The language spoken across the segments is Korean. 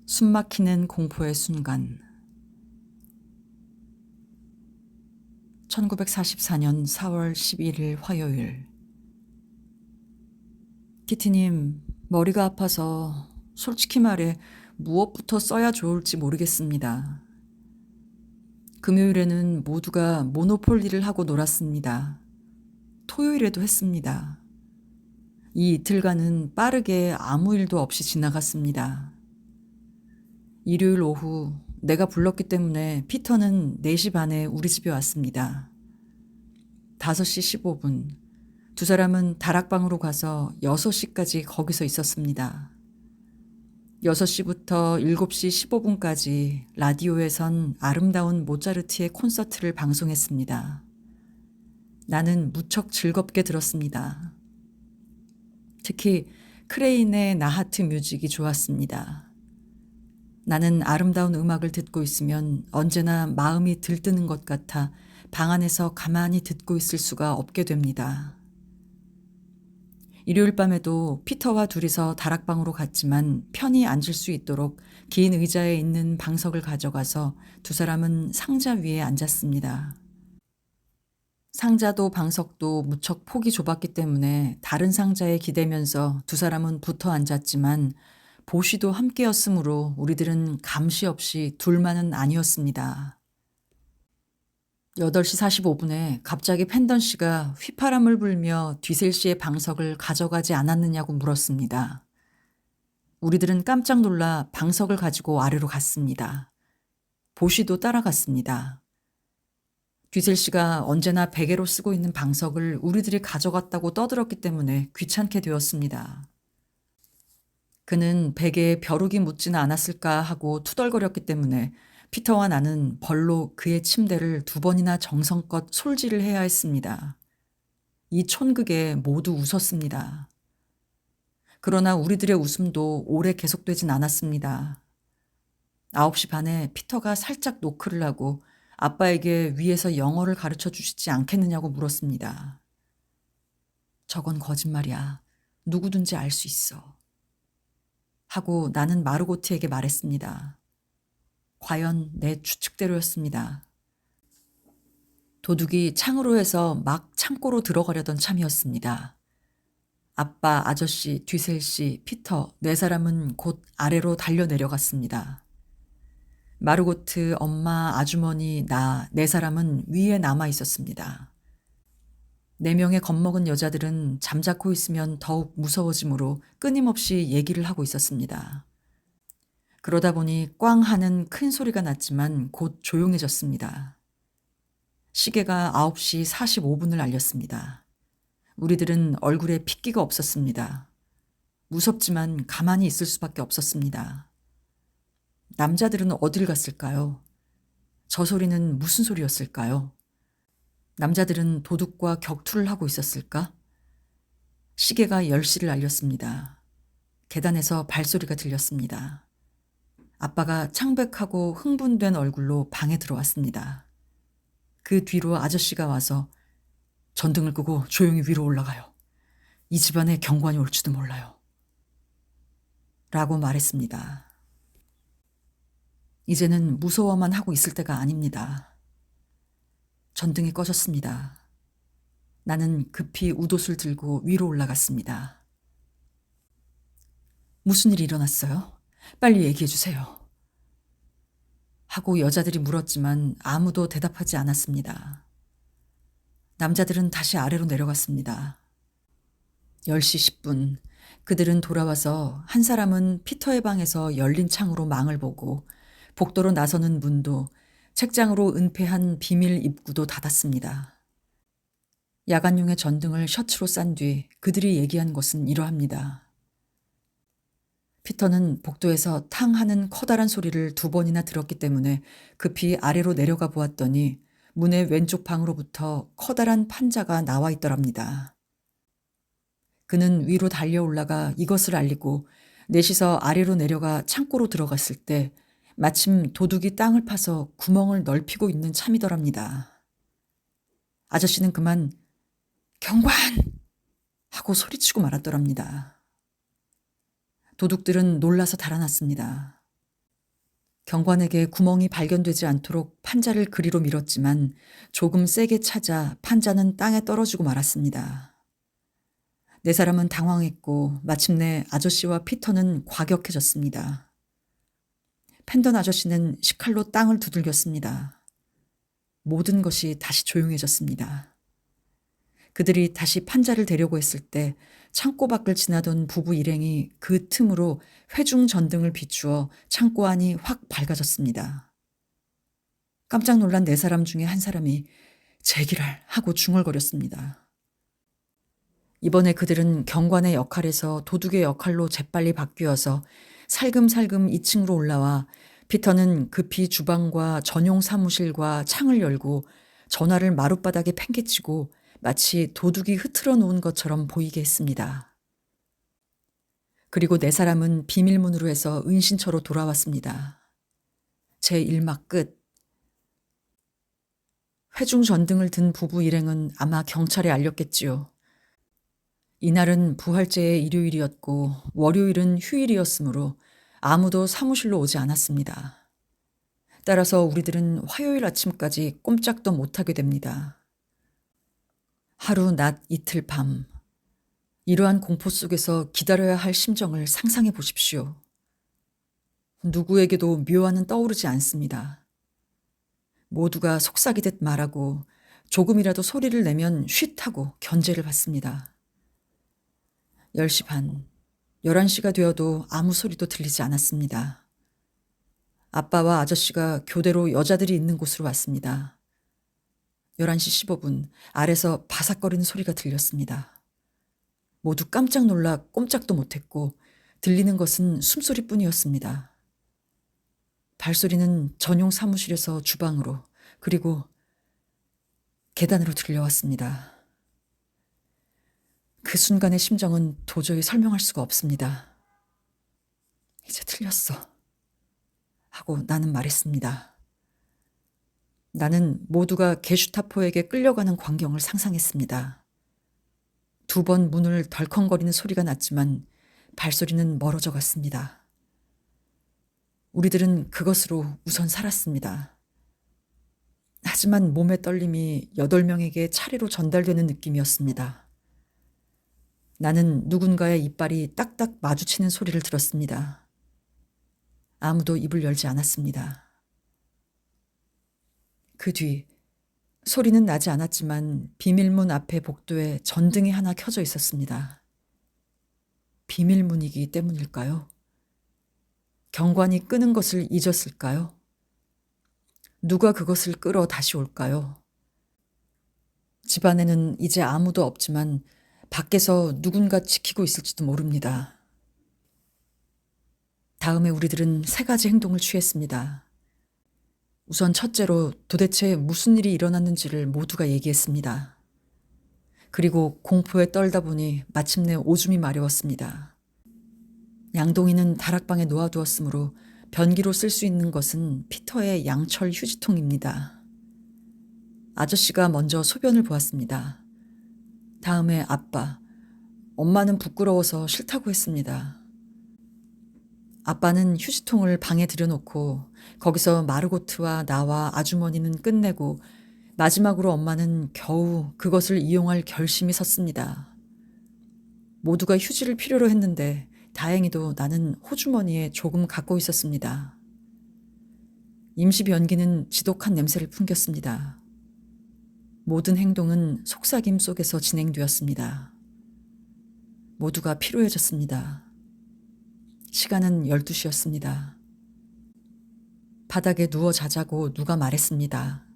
숨막히는 공포의 순간. 1944년 4월 11일 화요일. 키티님, 머리가 아파서 솔직히 말해 무엇부터 써야 좋을지 모르겠습니다. 금요일에는 모두가 모노폴리를 하고 놀았습니다. 토요일에도 했습니다. 이 이틀간은 빠르게 아무 일도 없이 지나갔습니다. 일요일 오후 내가 불렀기 때문에 피터는 4시 반에 우리 집에 왔습니다. 5시 15분. 두 사람은 다락방으로 가서 6시까지 거기서 있었습니다. 6시부터 7시 15분까지 라디오에선 아름다운 모차르트의 콘서트를 방송했습니다. 나는 무척 즐겁게 들었습니다. 특히 크레인의 나하트 뮤직이 좋았습니다. 나는 아름다운 음악을 듣고 있으면 언제나 마음이 들뜨는 것 같아 방 안에서 가만히 듣고 있을 수가 없게 됩니다. 일요일 밤에도 피터와 둘이서 다락방으로 갔지만 편히 앉을 수 있도록 긴 의자에 있는 방석을 가져가서 두 사람은 상자 위에 앉았습니다. 상자도 방석도 무척 폭이 좁았기 때문에 다른 상자에 기대면서 두 사람은 붙어 앉았지만 보시도 함께였으므로 우리들은 감시 없이 둘만은 아니었습니다. 8시 45분에 갑자기 펜던 씨가 휘파람을 불며 뒤셀 씨의 방석을 가져가지 않았느냐고 물었습니다. 우리들은 깜짝 놀라 방석을 가지고 아래로 갔습니다. 보시도 따라갔습니다. 뒤셀 씨가 언제나 베개로 쓰고 있는 방석을 우리들이 가져갔다고 떠들었기 때문에 귀찮게 되었습니다. 그는 베개에 벼룩이 묻지는 않았을까 하고 투덜거렸기 때문에 피터와 나는 벌로 그의 침대를 2번이나 정성껏 솔질을 해야 했습니다. 이 촌극에 모두 웃었습니다. 그러나 우리들의 웃음도 오래 계속되진 않았습니다. 9시 반에 피터가 살짝 노크를 하고 아빠에게 위에서 영어를 가르쳐 주시지 않겠느냐고 물었습니다. 저건 거짓말이야. 누구든지 알 수 있어. 하고 나는 마르고트에게 말했습니다. 과연 내 추측대로였습니다. 도둑이 창으로 해서 막 창고로 들어가려던 참이었습니다. 아빠, 아저씨, 뒤셀 씨, 피터 4사람은 곧 아래로 달려 내려갔습니다. 마르고트, 엄마, 아주머니, 나 4사람은 위에 남아 있었습니다. 4명의 겁먹은 여자들은 잠자코 있으면 더욱 무서워지므로 끊임없이 얘기를 하고 있었습니다. 그러다 보니 꽝 하는 큰 소리가 났지만 곧 조용해졌습니다. 시계가 9시 45분을 알렸습니다. 우리들은 얼굴에 핏기가 없었습니다. 무섭지만 가만히 있을 수밖에 없었습니다. 남자들은 어딜 갔을까요? 저 소리는 무슨 소리였을까요? 남자들은 도둑과 격투를 하고 있었을까? 시계가 10시를 알렸습니다. 계단에서 발소리가 들렸습니다. 아빠가 창백하고 흥분된 얼굴로 방에 들어왔습니다. 그 뒤로 아저씨가 와서 전등을 끄고 조용히 위로 올라가요. 이 집안에 경관이 올지도 몰라요. 라고 말했습니다. 이제는 무서워만 하고 있을 때가 아닙니다. 전등이 꺼졌습니다. 나는 급히 우도술 들고 위로 올라갔습니다. 무슨 일이 일어났어요? 빨리 얘기해 주세요. 하고 여자들이 물었지만 아무도 대답하지 않았습니다. 남자들은 다시 아래로 내려갔습니다. 10시 10분, 그들은 돌아와서 한 사람은 피터의 방에서 열린 창으로 망을 보고 복도로 나서는 문도 책장으로 은폐한 비밀 입구도 닫았습니다. 야간용의 전등을 셔츠로 싼 뒤 그들이 얘기한 것은 이러합니다. 피터는 복도에서 탕 하는 커다란 소리를 2번이나 들었기 때문에 급히 아래로 내려가 보았더니 문의 왼쪽 방으로부터 커다란 판자가 나와 있더랍니다. 그는 위로 달려 올라가 이것을 알리고 넷이서 아래로 내려가 창고로 들어갔을 때 마침 도둑이 땅을 파서 구멍을 넓히고 있는 참이더랍니다. 아저씨는 그만 경관! 하고 소리치고 말았더랍니다. 도둑들은 놀라서 달아났습니다. 경관에게 구멍이 발견되지 않도록 판자를 그리로 밀었지만 조금 세게 차자 판자는 땅에 떨어지고 말았습니다. 네 사람은 당황했고 마침내 아저씨와 피터는 과격해졌습니다. 펜던 아저씨는 식칼로 땅을 두들겼습니다. 모든 것이 다시 조용해졌습니다. 그들이 다시 판자를 대려고 했을 때 창고 밖을 지나던 부부 일행이 그 틈으로 회중 전등을 비추어 창고 안이 확 밝아졌습니다. 깜짝 놀란 네 사람 중에 한 사람이 제기랄 하고 중얼거렸습니다. 이번에 그들은 경관의 역할에서 도둑의 역할로 재빨리 바뀌어서 살금살금 2층으로 올라와 피터는 급히 주방과 전용 사무실과 창을 열고 전화를 마룻바닥에 팽개치고 마치 도둑이 흐트러 놓은 것처럼 보이게 했습니다. 그리고 네 사람은 비밀문으로 해서 은신처로 돌아왔습니다. 제 1막 끝. 회중 전등을 든 부부 일행은 아마 경찰에 알렸겠지요. 이날은 부활제의 일요일이었고 월요일은 휴일이었으므로 아무도 사무실로 오지 않았습니다. 따라서 우리들은 화요일 아침까지 꼼짝도 못하게 됩니다. 하루, 낮, 이틀, 밤. 이러한 공포 속에서 기다려야 할 심정을 상상해 보십시오. 누구에게도 묘안은 떠오르지 않습니다. 모두가 속삭이듯 말하고 조금이라도 소리를 내면 쉿하고 견제를 받습니다. 10시 반, 11시가 되어도 아무 소리도 들리지 않았습니다. 아빠와 아저씨가 교대로 여자들이 있는 곳으로 왔습니다. 11시 15분, 아래서 바삭거리는 소리가 들렸습니다. 모두 깜짝 놀라 꼼짝도 못했고 들리는 것은 숨소리뿐이었습니다. 발소리는 전용 사무실에서 주방으로 그리고 계단으로 들려왔습니다. 그 순간의 심정은 도저히 설명할 수가 없습니다. 이제 틀렸어. 하고 나는 말했습니다. 나는 모두가 게슈타포에게 끌려가는 광경을 상상했습니다. 2번 문을 덜컹거리는 소리가 났지만 발소리는 멀어져 갔습니다. 우리들은 그것으로 우선 살았습니다. 하지만 몸의 떨림이 8명에게 차례로 전달되는 느낌이었습니다. 나는 누군가의 이빨이 딱딱 마주치는 소리를 들었습니다. 아무도 입을 열지 않았습니다. 그 뒤 소리는 나지 않았지만 비밀문 앞에 복도에 전등이 하나 켜져 있었습니다. 비밀문이기 때문일까요? 경관이 끄는 것을 잊었을까요? 누가 그것을 끌어 다시 올까요? 집 안에는 이제 아무도 없지만 밖에서 누군가 지키고 있을지도 모릅니다. 다음에 우리들은 3가지 행동을 취했습니다. 우선 첫째로 도대체 무슨 일이 일어났는지를 모두가 얘기했습니다. 그리고 공포에 떨다 보니 마침내 오줌이 마려웠습니다. 양동이는 다락방에 놓아두었으므로 변기로 쓸 수 있는 것은 피터의 양철 휴지통입니다. 아저씨가 먼저 소변을 보았습니다. 다음에 아빠, 엄마는 부끄러워서 싫다고 했습니다. 아빠는 휴지통을 방에 들여놓고 거기서 마르고트와 나와 아주머니는 끝내고 마지막으로 엄마는 겨우 그것을 이용할 결심이 섰습니다. 모두가 휴지를 필요로 했는데 다행히도 나는 호주머니에 조금 갖고 있었습니다. 임시 변기는 지독한 냄새를 풍겼습니다. 모든 행동은 속삭임 속에서 진행되었습니다. 모두가 피로해졌습니다. 시간은 12시였습니다. 바닥에 누워 자자고 누가 말했습니다.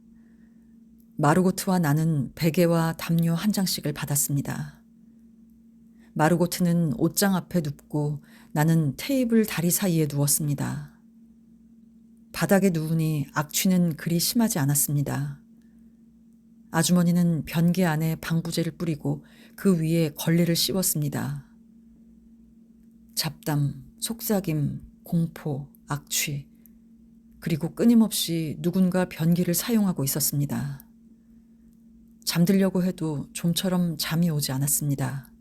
마르고트와 나는 베개와 담요 한 장씩을 받았습니다. 마르고트는 옷장 앞에 눕고 나는 테이블 다리 사이에 누웠습니다. 바닥에 누우니 악취는 그리 심하지 않았습니다. 아주머니는 변기 안에 방부제를 뿌리고 그 위에 걸레를 씌웠습니다. 잡담, 속삭임, 공포, 악취, 그리고 끊임없이 누군가 변기를 사용하고 있었습니다. 잠들려고 해도 좀처럼 잠이 오지 않았습니다.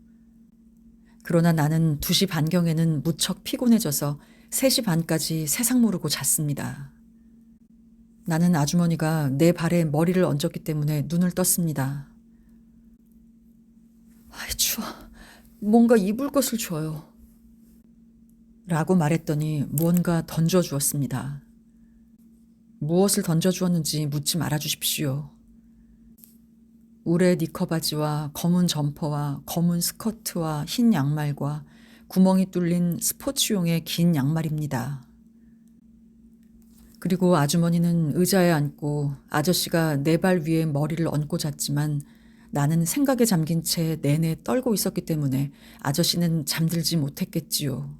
그러나 나는 2시 반경에는 무척 피곤해져서 3시 반까지 세상 모르고 잤습니다. 나는 아주머니가 내 발에 머리를 얹었기 때문에 눈을 떴습니다. 아이, 추워. 뭔가 입을 것을 줘요. 라고 말했더니 무언가 던져주었습니다. 무엇을 던져주었는지 묻지 말아주십시오. 울의 니커 바지와 검은 점퍼와 검은 스커트와 흰 양말과 구멍이 뚫린 스포츠용의 긴 양말입니다. 그리고 아주머니는 의자에 앉고 아저씨가 내 발 위에 머리를 얹고 잤지만 나는 생각에 잠긴 채 내내 떨고 있었기 때문에 아저씨는 잠들지 못했겠지요.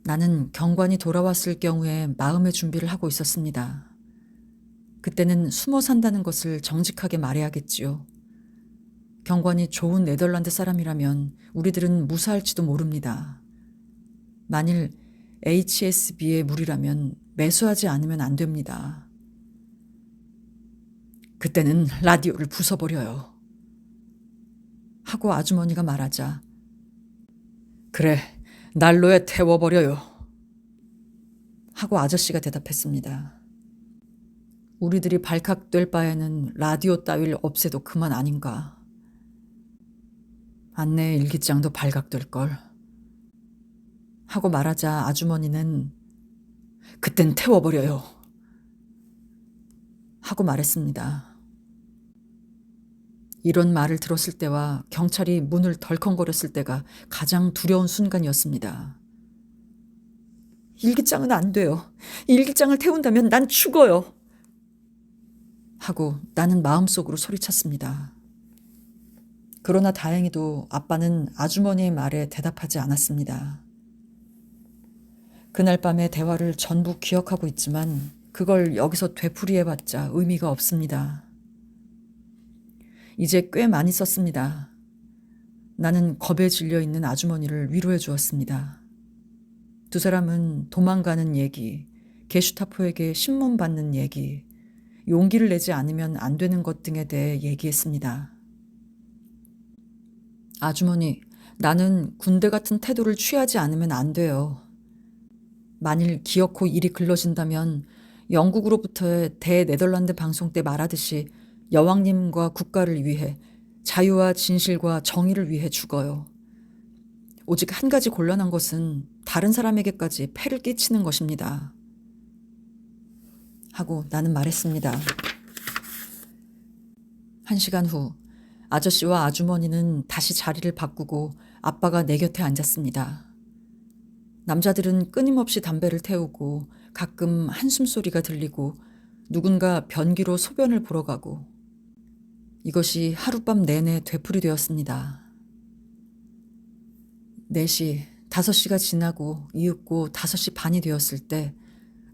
나는 경관이 돌아왔을 경우에 마음의 준비를 하고 있었습니다. 그때는 숨어 산다는 것을 정직하게 말해야겠지요. 경관이 좋은 네덜란드 사람이라면 우리들은 무사할지도 모릅니다. 만일 HSB의 물이라면 매수하지 않으면 안 됩니다. 그때는 라디오를 부숴버려요. 하고 아주머니가 말하자, 그래, 난로에 태워버려요. 하고 아저씨가 대답했습니다. 우리들이 발칵될 바에는 라디오 따위를 없애도 그만 아닌가. 안내 일기장도 발각될걸. 하고 말하자 아주머니는 그땐 태워버려요. 하고 말했습니다. 이런 말을 들었을 때와 경찰이 문을 덜컹거렸을 때가 가장 두려운 순간이었습니다. 일기장은 안 돼요. 일기장을 태운다면 난 죽어요. 하고 나는 마음속으로 소리쳤습니다. 그러나 다행히도 아빠는 아주머니의 말에 대답하지 않았습니다. 그날 밤의 대화를 전부 기억하고 있지만 그걸 여기서 되풀이해봤자 의미가 없습니다. 이제 꽤 많이 썼습니다. 나는 겁에 질려있는 아주머니를 위로해 주었습니다. 두 사람은 도망가는 얘기, 게슈타포에게 신문 받는 얘기, 용기를 내지 않으면 안 되는 것 등에 대해 얘기했습니다. 아주머니, 나는 군대 같은 태도를 취하지 않으면 안 돼요. 만일 기어코 일이 글러진다면 영국으로부터의 대네덜란드 방송 때 말하듯이 여왕님과 국가를 위해 자유와 진실과 정의를 위해 죽어요. 오직 한 가지 곤란한 것은 다른 사람에게까지 폐를 끼치는 것입니다. 하고 나는 말했습니다. 1시간 후 아저씨와 아주머니는 다시 자리를 바꾸고 아빠가 내 곁에 앉았습니다. 남자들은 끊임없이 담배를 태우고 가끔 한숨 소리가 들리고 누군가 변기로 소변을 보러 가고 이것이 하룻밤 내내 되풀이되었습니다. 4시, 5시가 지나고 이윽고 5시 반이 되었을 때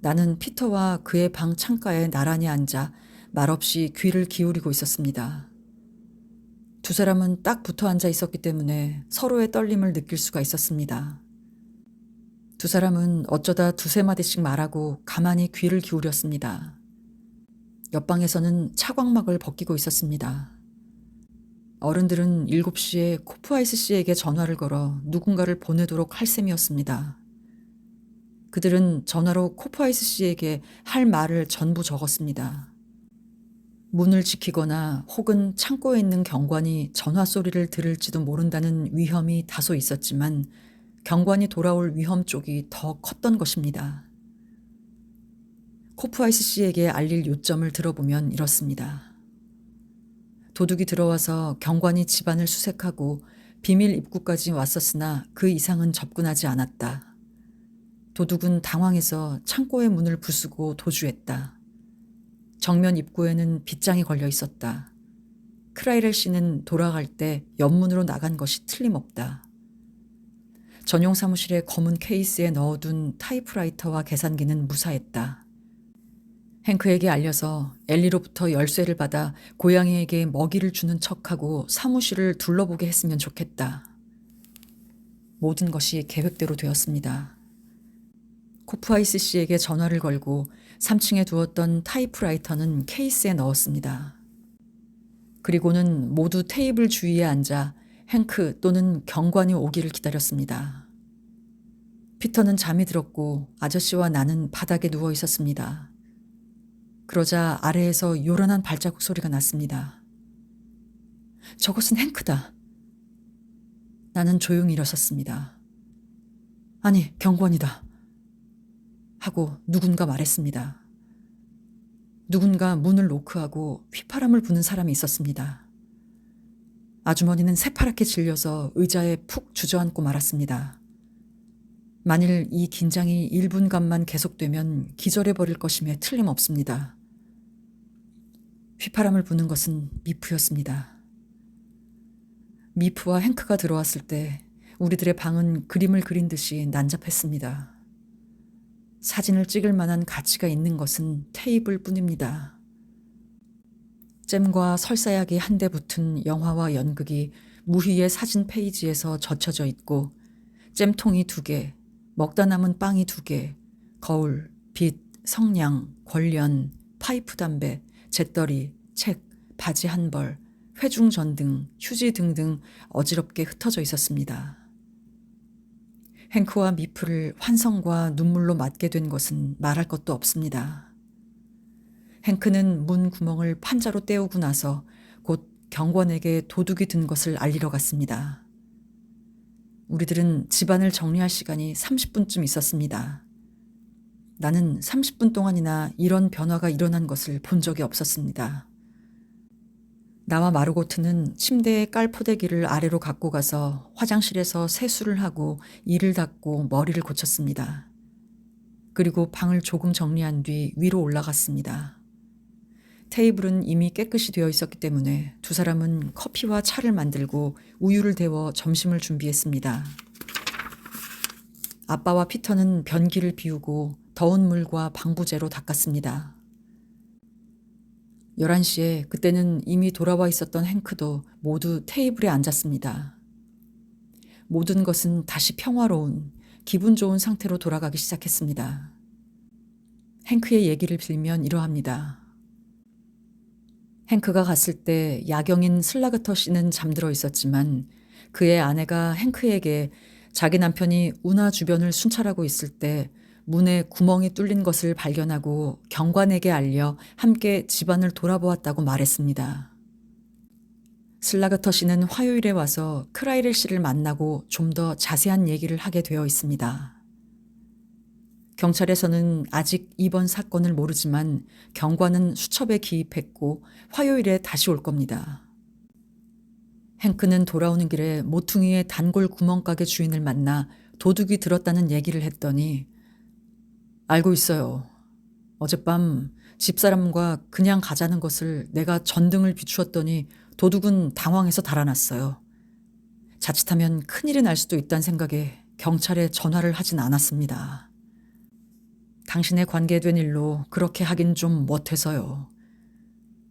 나는 피터와 그의 방 창가에 나란히 앉아 말없이 귀를 기울이고 있었습니다. 두 사람은 딱 붙어 앉아 있었기 때문에 서로의 떨림을 느낄 수가 있었습니다. 두 사람은 어쩌다 두세 마디씩 말하고 가만히 귀를 기울였습니다. 옆방에서는 차광막을 벗기고 있었습니다. 어른들은 7시에 코프아이스 씨에게 전화를 걸어 누군가를 보내도록 할 셈이었습니다. 그들은 전화로 코프아이스 씨에게 할 말을 전부 적었습니다. 문을 지키거나 혹은 창고에 있는 경관이 전화 소리를 들을지도 모른다는 위험이 다소 있었지만 경관이 돌아올 위험 쪽이 더 컸던 것입니다. 코프아이스 씨에게 알릴 요점을 들어보면 이렇습니다. 도둑이 들어와서 경관이 집안을 수색하고 비밀 입구까지 왔었으나 그 이상은 접근하지 않았다. 도둑은 당황해서 창고의 문을 부수고 도주했다. 정면 입구에는 빗장이 걸려 있었다. 크라이렐 씨는 돌아갈 때 옆문으로 나간 것이 틀림없다. 전용 사무실의 검은 케이스에 넣어둔 타이프라이터와 계산기는 무사했다. 행크에게 알려서 엘리로부터 열쇠를 받아 고양이에게 먹이를 주는 척하고 사무실을 둘러보게 했으면 좋겠다. 모든 것이 계획대로 되었습니다. 코프아이스 씨에게 전화를 걸고 3층에 두었던 타이프라이터는 케이스에 넣었습니다. 그리고는 모두 테이블 주위에 앉아 행크 또는 경관이 오기를 기다렸습니다. 피터는 잠이 들었고 아저씨와 나는 바닥에 누워 있었습니다. 그러자 아래에서 요란한 발자국 소리가 났습니다. 저것은 행크다. 나는 조용히 일어섰습니다. 아니, 경관이다. 하고 누군가 말했습니다. 누군가 문을 노크하고 휘파람을 부는 사람이 있었습니다. 아주머니는 새파랗게 질려서 의자에 푹 주저앉고 말았습니다. 만일 이 긴장이 1분간만 계속되면 기절해버릴 것임에 틀림없습니다. 휘파람을 부는 것은 미프였습니다. 미프와 행크가 들어왔을 때 우리들의 방은 그림을 그린 듯이 난잡했습니다. 사진을 찍을 만한 가치가 있는 것은 테이블 뿐입니다. 잼과 설사약이 한데 붙은 영화와 연극이 무희의 사진 페이지에서 젖혀져 있고 잼통이 2개, 먹다 남은 빵이 2개, 거울, 빛, 성냥, 권련, 파이프 담배, 잿더리, 책, 바지 한 벌, 회중 전등, 휴지 등등 어지럽게 흩어져 있었습니다. 행크와 미프를 환성과 눈물로 맞게 된 것은 말할 것도 없습니다. 행크는 문 구멍을 판자로 때우고 나서 곧 경관에게 도둑이 든 것을 알리러 갔습니다. 우리들은 집안을 정리할 시간이 30분쯤 있었습니다. 나는 30분 동안이나 이런 변화가 일어난 것을 본 적이 없었습니다. 나와 마르고트는 침대에 깔 포대기를 아래로 갖고 가서 화장실에서 세수를 하고 이를 닦고 머리를 고쳤습니다. 그리고 방을 조금 정리한 뒤 위로 올라갔습니다. 테이블은 이미 깨끗이 되어 있었기 때문에 두 사람은 커피와 차를 만들고 우유를 데워 점심을 준비했습니다. 아빠와 피터는 변기를 비우고 더운 물과 방부제로 닦았습니다. 11시에 그때는 이미 돌아와 있었던 행크도 모두 테이블에 앉았습니다. 모든 것은 다시 평화로운 기분 좋은 상태로 돌아가기 시작했습니다. 행크의 얘기를 빌면 이러합니다. 행크가 갔을 때 야경인 슬라그터 씨는 잠들어 있었지만 그의 아내가 행크에게 자기 남편이 운하 주변을 순찰하고 있을 때 문에 구멍이 뚫린 것을 발견하고 경관에게 알려 함께 집안을 돌아보았다고 말했습니다. 슬라그터 씨는 화요일에 와서 크라이렐 씨를 만나고 좀 더 자세한 얘기를 하게 되어 있습니다. 경찰에서는 아직 이번 사건을 모르지만 경관은 수첩에 기입했고 화요일에 다시 올 겁니다. 행크는 돌아오는 길에 모퉁이의 단골 구멍가게 주인을 만나 도둑이 들었다는 얘기를 했더니 알고 있어요. 어젯밤 집사람과 그냥 가자는 것을 내가 전등을 비추었더니 도둑은 당황해서 달아났어요. 자칫하면 큰일이 날 수도 있다는 생각에 경찰에 전화를 하진 않았습니다. 당신에 관계된 일로 그렇게 하긴 좀 못해서요.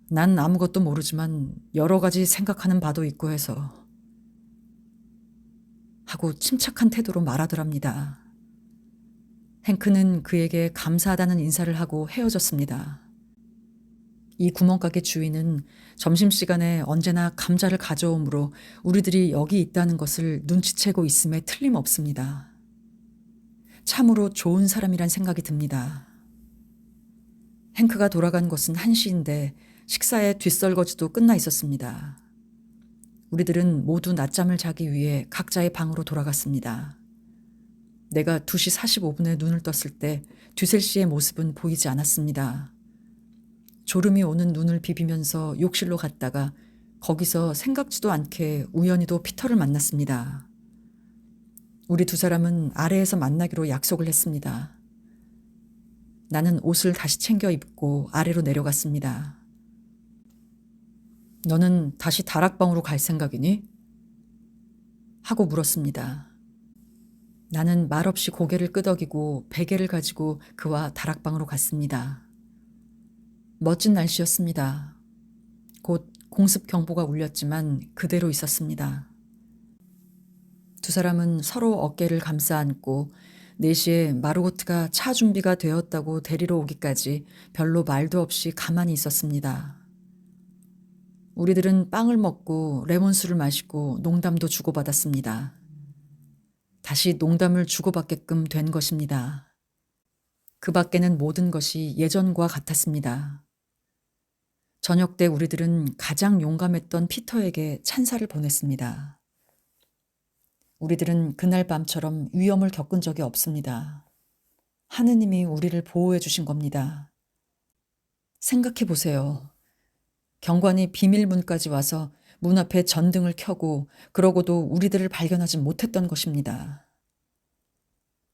난 아무것도 모르지만 여러 가지 생각하는 바도 있고 해서 하고 침착한 태도로 말하더랍니다. 행크는 그에게 감사하다는 인사를 하고 헤어졌습니다. 이 구멍가게 주인은 점심시간에 언제나 감자를 가져오므로 우리들이 여기 있다는 것을 눈치채고 있음에 틀림없습니다. 참으로 좋은 사람이란 생각이 듭니다. 행크가 돌아간 것은 1시인데 식사의 뒷설거지도 끝나 있었습니다. 우리들은 모두 낮잠을 자기 위해 각자의 방으로 돌아갔습니다. 내가 2시 45분에 눈을 떴을 때 듀셀 씨의 모습은 보이지 않았습니다. 졸음이 오는 눈을 비비면서 욕실로 갔다가 거기서 생각지도 않게 우연히도 피터를 만났습니다. 우리 두 사람은 아래에서 만나기로 약속을 했습니다. 나는 옷을 다시 챙겨 입고 아래로 내려갔습니다. 너는 다시 다락방으로 갈 생각이니? 하고 물었습니다. 나는 말없이 고개를 끄덕이고 베개를 가지고 그와 다락방으로 갔습니다. 멋진 날씨였습니다. 곧 공습경보가 울렸지만 그대로 있었습니다. 두 사람은 서로 어깨를 감싸 안고 4시에 마르고트가 차 준비가 되었다고 데리러 오기까지 별로 말도 없이 가만히 있었습니다. 우리들은 빵을 먹고 레몬수를 마시고 농담도 주고받았습니다. 다시 농담을 주고받게끔 된 것입니다. 그 밖에는 모든 것이 예전과 같았습니다. 저녁 때 우리들은 가장 용감했던 피터에게 찬사를 보냈습니다. 우리들은 그날 밤처럼 위험을 겪은 적이 없습니다. 하느님이 우리를 보호해 주신 겁니다. 생각해 보세요. 경관이 비밀문까지 와서 문 앞에 전등을 켜고 그러고도 우리들을 발견하지 못했던 것입니다.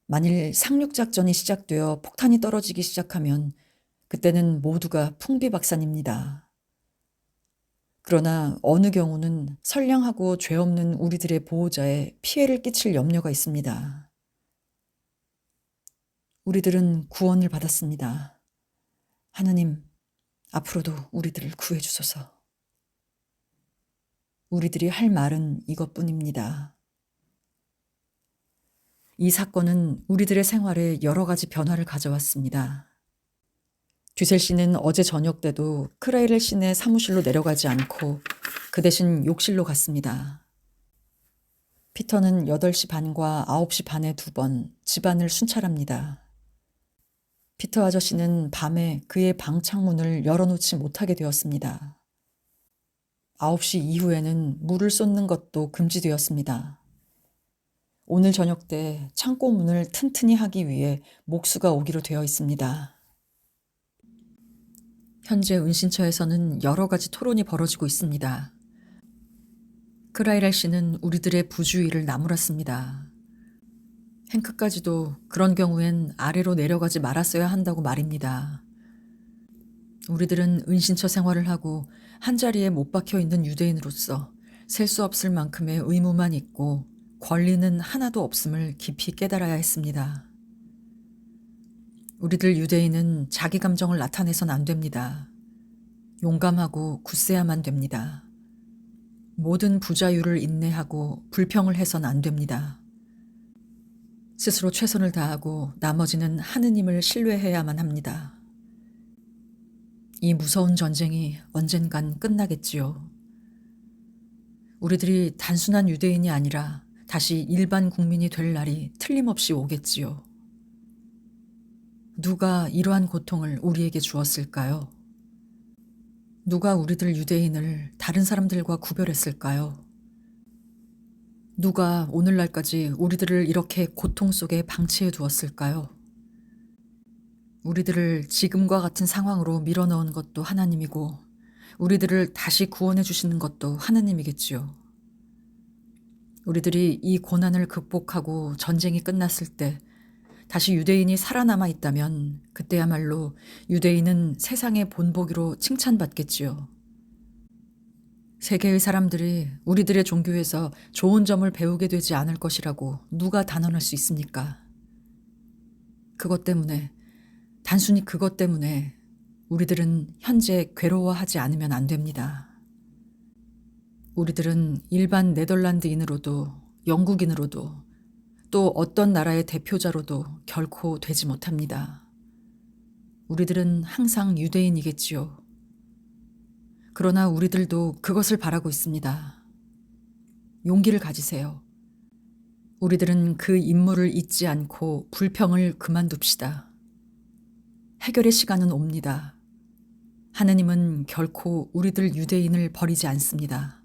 만일 상륙작전이 시작되어 폭탄이 떨어지기 시작하면 그때는 모두가 풍비박산입니다. 그러나 어느 경우는 선량하고 죄 없는 우리들의 보호자에 피해를 끼칠 염려가 있습니다. 우리들은 구원을 받았습니다. 하느님, 앞으로도 우리들을 구해 주소서. 우리들이 할 말은 이것뿐입니다. 이 사건은 우리들의 생활에 여러 가지 변화를 가져왔습니다. 듀셀 씨는 어제 저녁 때도 크라이렐 씨네 사무실로 내려가지 않고 그 대신 욕실로 갔습니다. 피터는 8시 반과 9시 반에 2번 집안을 순찰합니다. 피터 아저씨는 밤에 그의 방 창문을 열어놓지 못하게 되었습니다. 9시 이후에는 물을 쏟는 것도 금지되었습니다. 오늘 저녁 때 창고 문을 튼튼히 하기 위해 목수가 오기로 되어 있습니다. 현재 은신처에서는 여러 가지 토론이 벌어지고 있습니다. 크라이랄 씨는 우리들의 부주의를 나무랐습니다. 행크까지도 그런 경우엔 아래로 내려가지 말았어야 한다고 말입니다. 우리들은 은신처 생활을 하고 한자리에 못 박혀 있는 유대인으로서 셀 수 없을 만큼의 의무만 있고 권리는 하나도 없음을 깊이 깨달아야 했습니다. 우리들 유대인은 자기 감정을 나타내선 안 됩니다. 용감하고 굳세야만 됩니다. 모든 부자유를 인내하고 불평을 해선 안 됩니다. 스스로 최선을 다하고 나머지는 하느님을 신뢰해야만 합니다. 이 무서운 전쟁이 언젠간 끝나겠지요. 우리들이 단순한 유대인이 아니라 다시 일반 국민이 될 날이 틀림없이 오겠지요. 누가 이러한 고통을 우리에게 주었을까요? 누가 우리들 유대인을 다른 사람들과 구별했을까요? 누가 오늘날까지 우리들을 이렇게 고통 속에 방치해 두었을까요? 우리들을 지금과 같은 상황으로 밀어넣은 것도 하나님이고 우리들을 다시 구원해 주시는 것도 하나님이겠지요. 우리들이 이 고난을 극복하고 전쟁이 끝났을 때 다시 유대인이 살아남아 있다면 그때야말로 유대인은 세상의 본보기로 칭찬받겠지요. 세계의 사람들이 우리들의 종교에서 좋은 점을 배우게 되지 않을 것이라고 누가 단언할 수 있습니까? 그것 때문에, 단순히 그것 때문에 우리들은 현재 괴로워하지 않으면 안 됩니다. 우리들은 일반 네덜란드인으로도 영국인으로도 또 어떤 나라의 대표자로도 결코 되지 못합니다. 우리들은 항상 유대인이겠지요. 그러나 우리들도 그것을 바라고 있습니다. 용기를 가지세요. 우리들은 그 임무를 잊지 않고 불평을 그만둡시다. 해결의 시간은 옵니다. 하느님은 결코 우리들 유대인을 버리지 않습니다.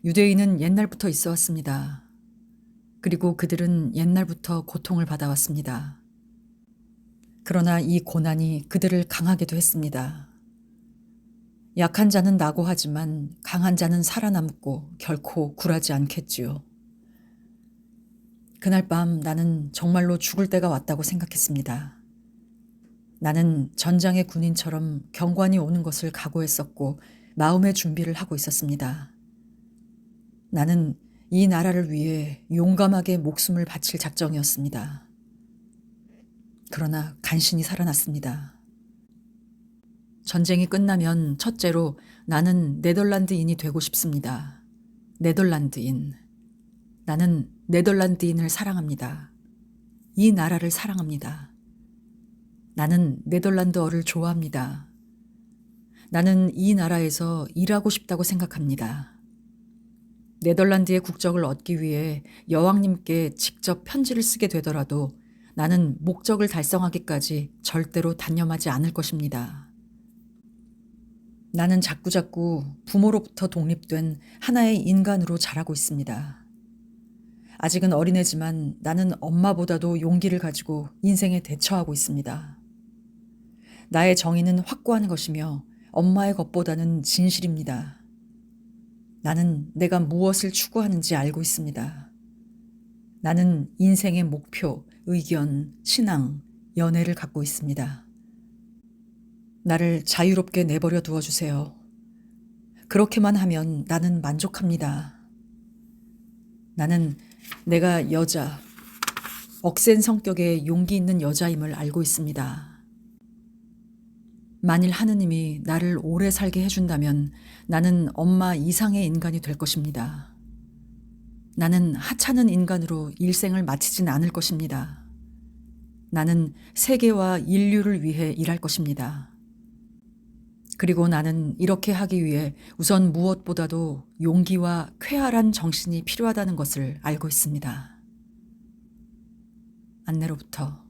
유대인은 옛날부터 있어 왔습니다. 그리고 그들은 옛날부터 고통을 받아왔습니다. 그러나 이 고난이 그들을 강하게도 했습니다. 약한 자는 낙오하지만 강한 자는 살아남고 결코 굴하지 않겠지요. 그날 밤 나는 정말로 죽을 때가 왔다고 생각했습니다. 나는 전장의 군인처럼 경관이 오는 것을 각오했었고 마음의 준비를 하고 있었습니다. 나는 이 나라를 위해 용감하게 목숨을 바칠 작정이었습니다. 그러나 간신히 살아났습니다. 전쟁이 끝나면 첫째로 나는 네덜란드인이 되고 싶습니다. 네덜란드인. 나는 네덜란드인을 사랑합니다. 이 나라를 사랑합니다. 나는 네덜란드어를 좋아합니다. 나는 이 나라에서 일하고 싶다고 생각합니다. 네덜란드의 국적을 얻기 위해 여왕님께 직접 편지를 쓰게 되더라도 나는 목적을 달성하기까지 절대로 단념하지 않을 것입니다. 나는 자꾸자꾸 부모로부터 독립된 하나의 인간으로 자라고 있습니다. 아직은 어린애지만 나는 엄마보다도 용기를 가지고 인생에 대처하고 있습니다. 나의 정의는 확고한 것이며 엄마의 것보다는 진실입니다. 나는 내가 무엇을 추구하는지 알고 있습니다. 나는 인생의 목표, 의견, 신앙, 연애를 갖고 있습니다. 나를 자유롭게 내버려 두어 주세요. 그렇게만 하면 나는 만족합니다. 나는 내가 여자, 억센 성격의 용기 있는 여자임을 알고 있습니다. 만일 하느님이 나를 오래 살게 해준다면 나는 엄마 이상의 인간이 될 것입니다. 나는 하찮은 인간으로 일생을 마치진 않을 것입니다. 나는 세계와 인류를 위해 일할 것입니다. 그리고 나는 이렇게 하기 위해 우선 무엇보다도 용기와 쾌활한 정신이 필요하다는 것을 알고 있습니다. 안내로부터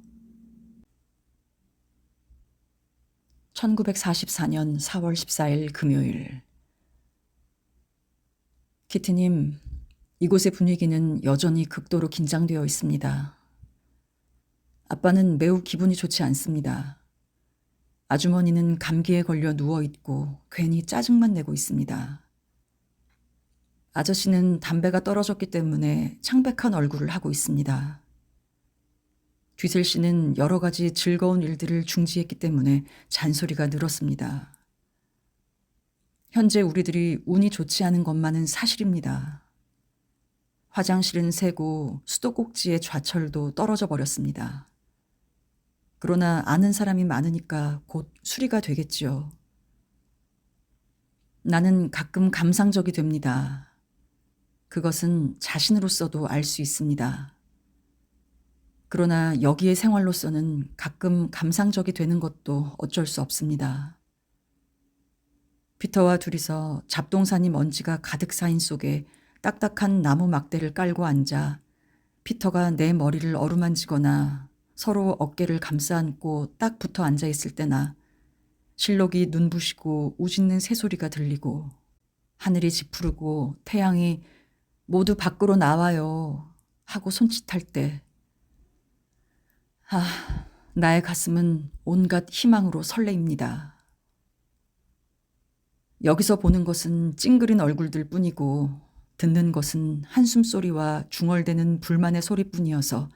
1944년 4월 14일 금요일. 키티님, 이곳의 분위기는 여전히 극도로 긴장되어 있습니다. 아빠는 매우 기분이 좋지 않습니다. 아주머니는 감기에 걸려 누워있고 괜히 짜증만 내고 있습니다. 아저씨는 담배가 떨어졌기 때문에 창백한 얼굴을 하고 있습니다. 뒤셀 씨는 여러 가지 즐거운 일들을 중지했기 때문에 잔소리가 늘었습니다. 현재 우리들이 운이 좋지 않은 것만은 사실입니다. 화장실은 새고 수도꼭지의 좌철도 떨어져 버렸습니다. 그러나 아는 사람이 많으니까 곧 수리가 되겠지요. 나는 가끔 감상적이 됩니다. 그것은 자신으로서도 알 수 있습니다. 그러나 여기의 생활로서는 가끔 감상적이 되는 것도 어쩔 수 없습니다. 피터와 둘이서 잡동사니 먼지가 가득 쌓인 속에 딱딱한 나무 막대를 깔고 앉아 피터가 내 머리를 어루만지거나 서로 어깨를 감싸 안고 딱 붙어 앉아 있을 때나 실록이 눈부시고 우짖는 새소리가 들리고 하늘이 지푸르고 태양이 모두 밖으로 나와요 하고 손짓할 때 나의 가슴은 온갖 희망으로 설레입니다. 여기서 보는 것은 찡그린 얼굴들 뿐이고 듣는 것은 한숨소리와 중얼대는 불만의 소리뿐이어서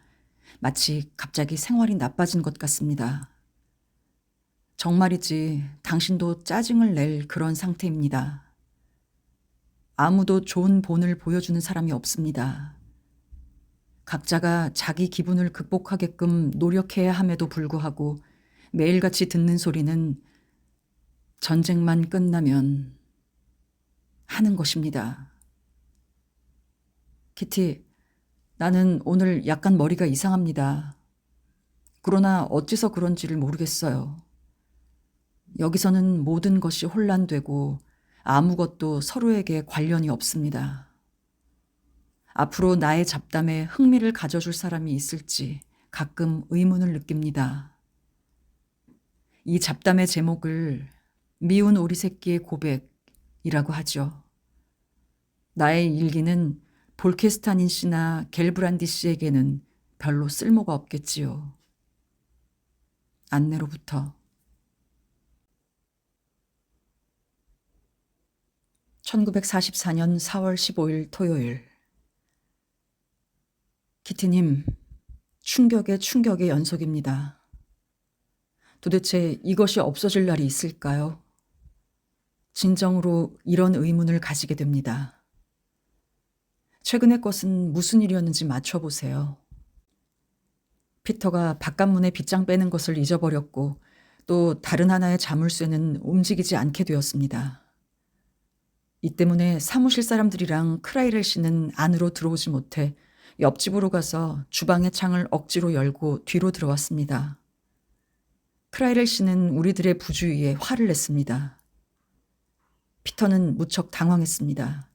마치 갑자기 생활이 나빠진 것 같습니다. 정말이지 당신도 짜증을 낼 그런 상태입니다. 아무도 좋은 본을 보여주는 사람이 없습니다. 각자가 자기 기분을 극복하게끔 노력해야 함에도 불구하고 매일같이 듣는 소리는 전쟁만 끝나면 하는 것입니다. 키티, 나는 오늘 약간 머리가 이상합니다. 그러나 어째서 그런지를 모르겠어요. 여기서는 모든 것이 혼란되고 아무것도 서로에게 관련이 없습니다. 앞으로 나의 잡담에 흥미를 가져줄 사람이 있을지 가끔 의문을 느낍니다. 이 잡담의 제목을 미운 오리 새끼의 고백이라고 하죠. 나의 일기는 볼케스타닌 씨나 겔브란디 씨에게는 별로 쓸모가 없겠지요. 안내로부터 1944년 4월 15일 토요일. 키티님, 충격의 연속입니다. 도대체 이것이 없어질 날이 있을까요? 진정으로 이런 의문을 가지게 됩니다. 최근의 것은 무슨 일이었는지 맞춰보세요. 피터가 바깥문에 빗장 빼는 것을 잊어버렸고 또 다른 하나의 자물쇠는 움직이지 않게 되었습니다. 이 때문에 사무실 사람들이랑 크라이렐 씨는 안으로 들어오지 못해 옆집으로 가서 주방의 창을 억지로 열고 뒤로 들어왔습니다. 크라이렐 씨는 우리들의 부주의에 화를 냈습니다. 피터는 무척 당황했습니다.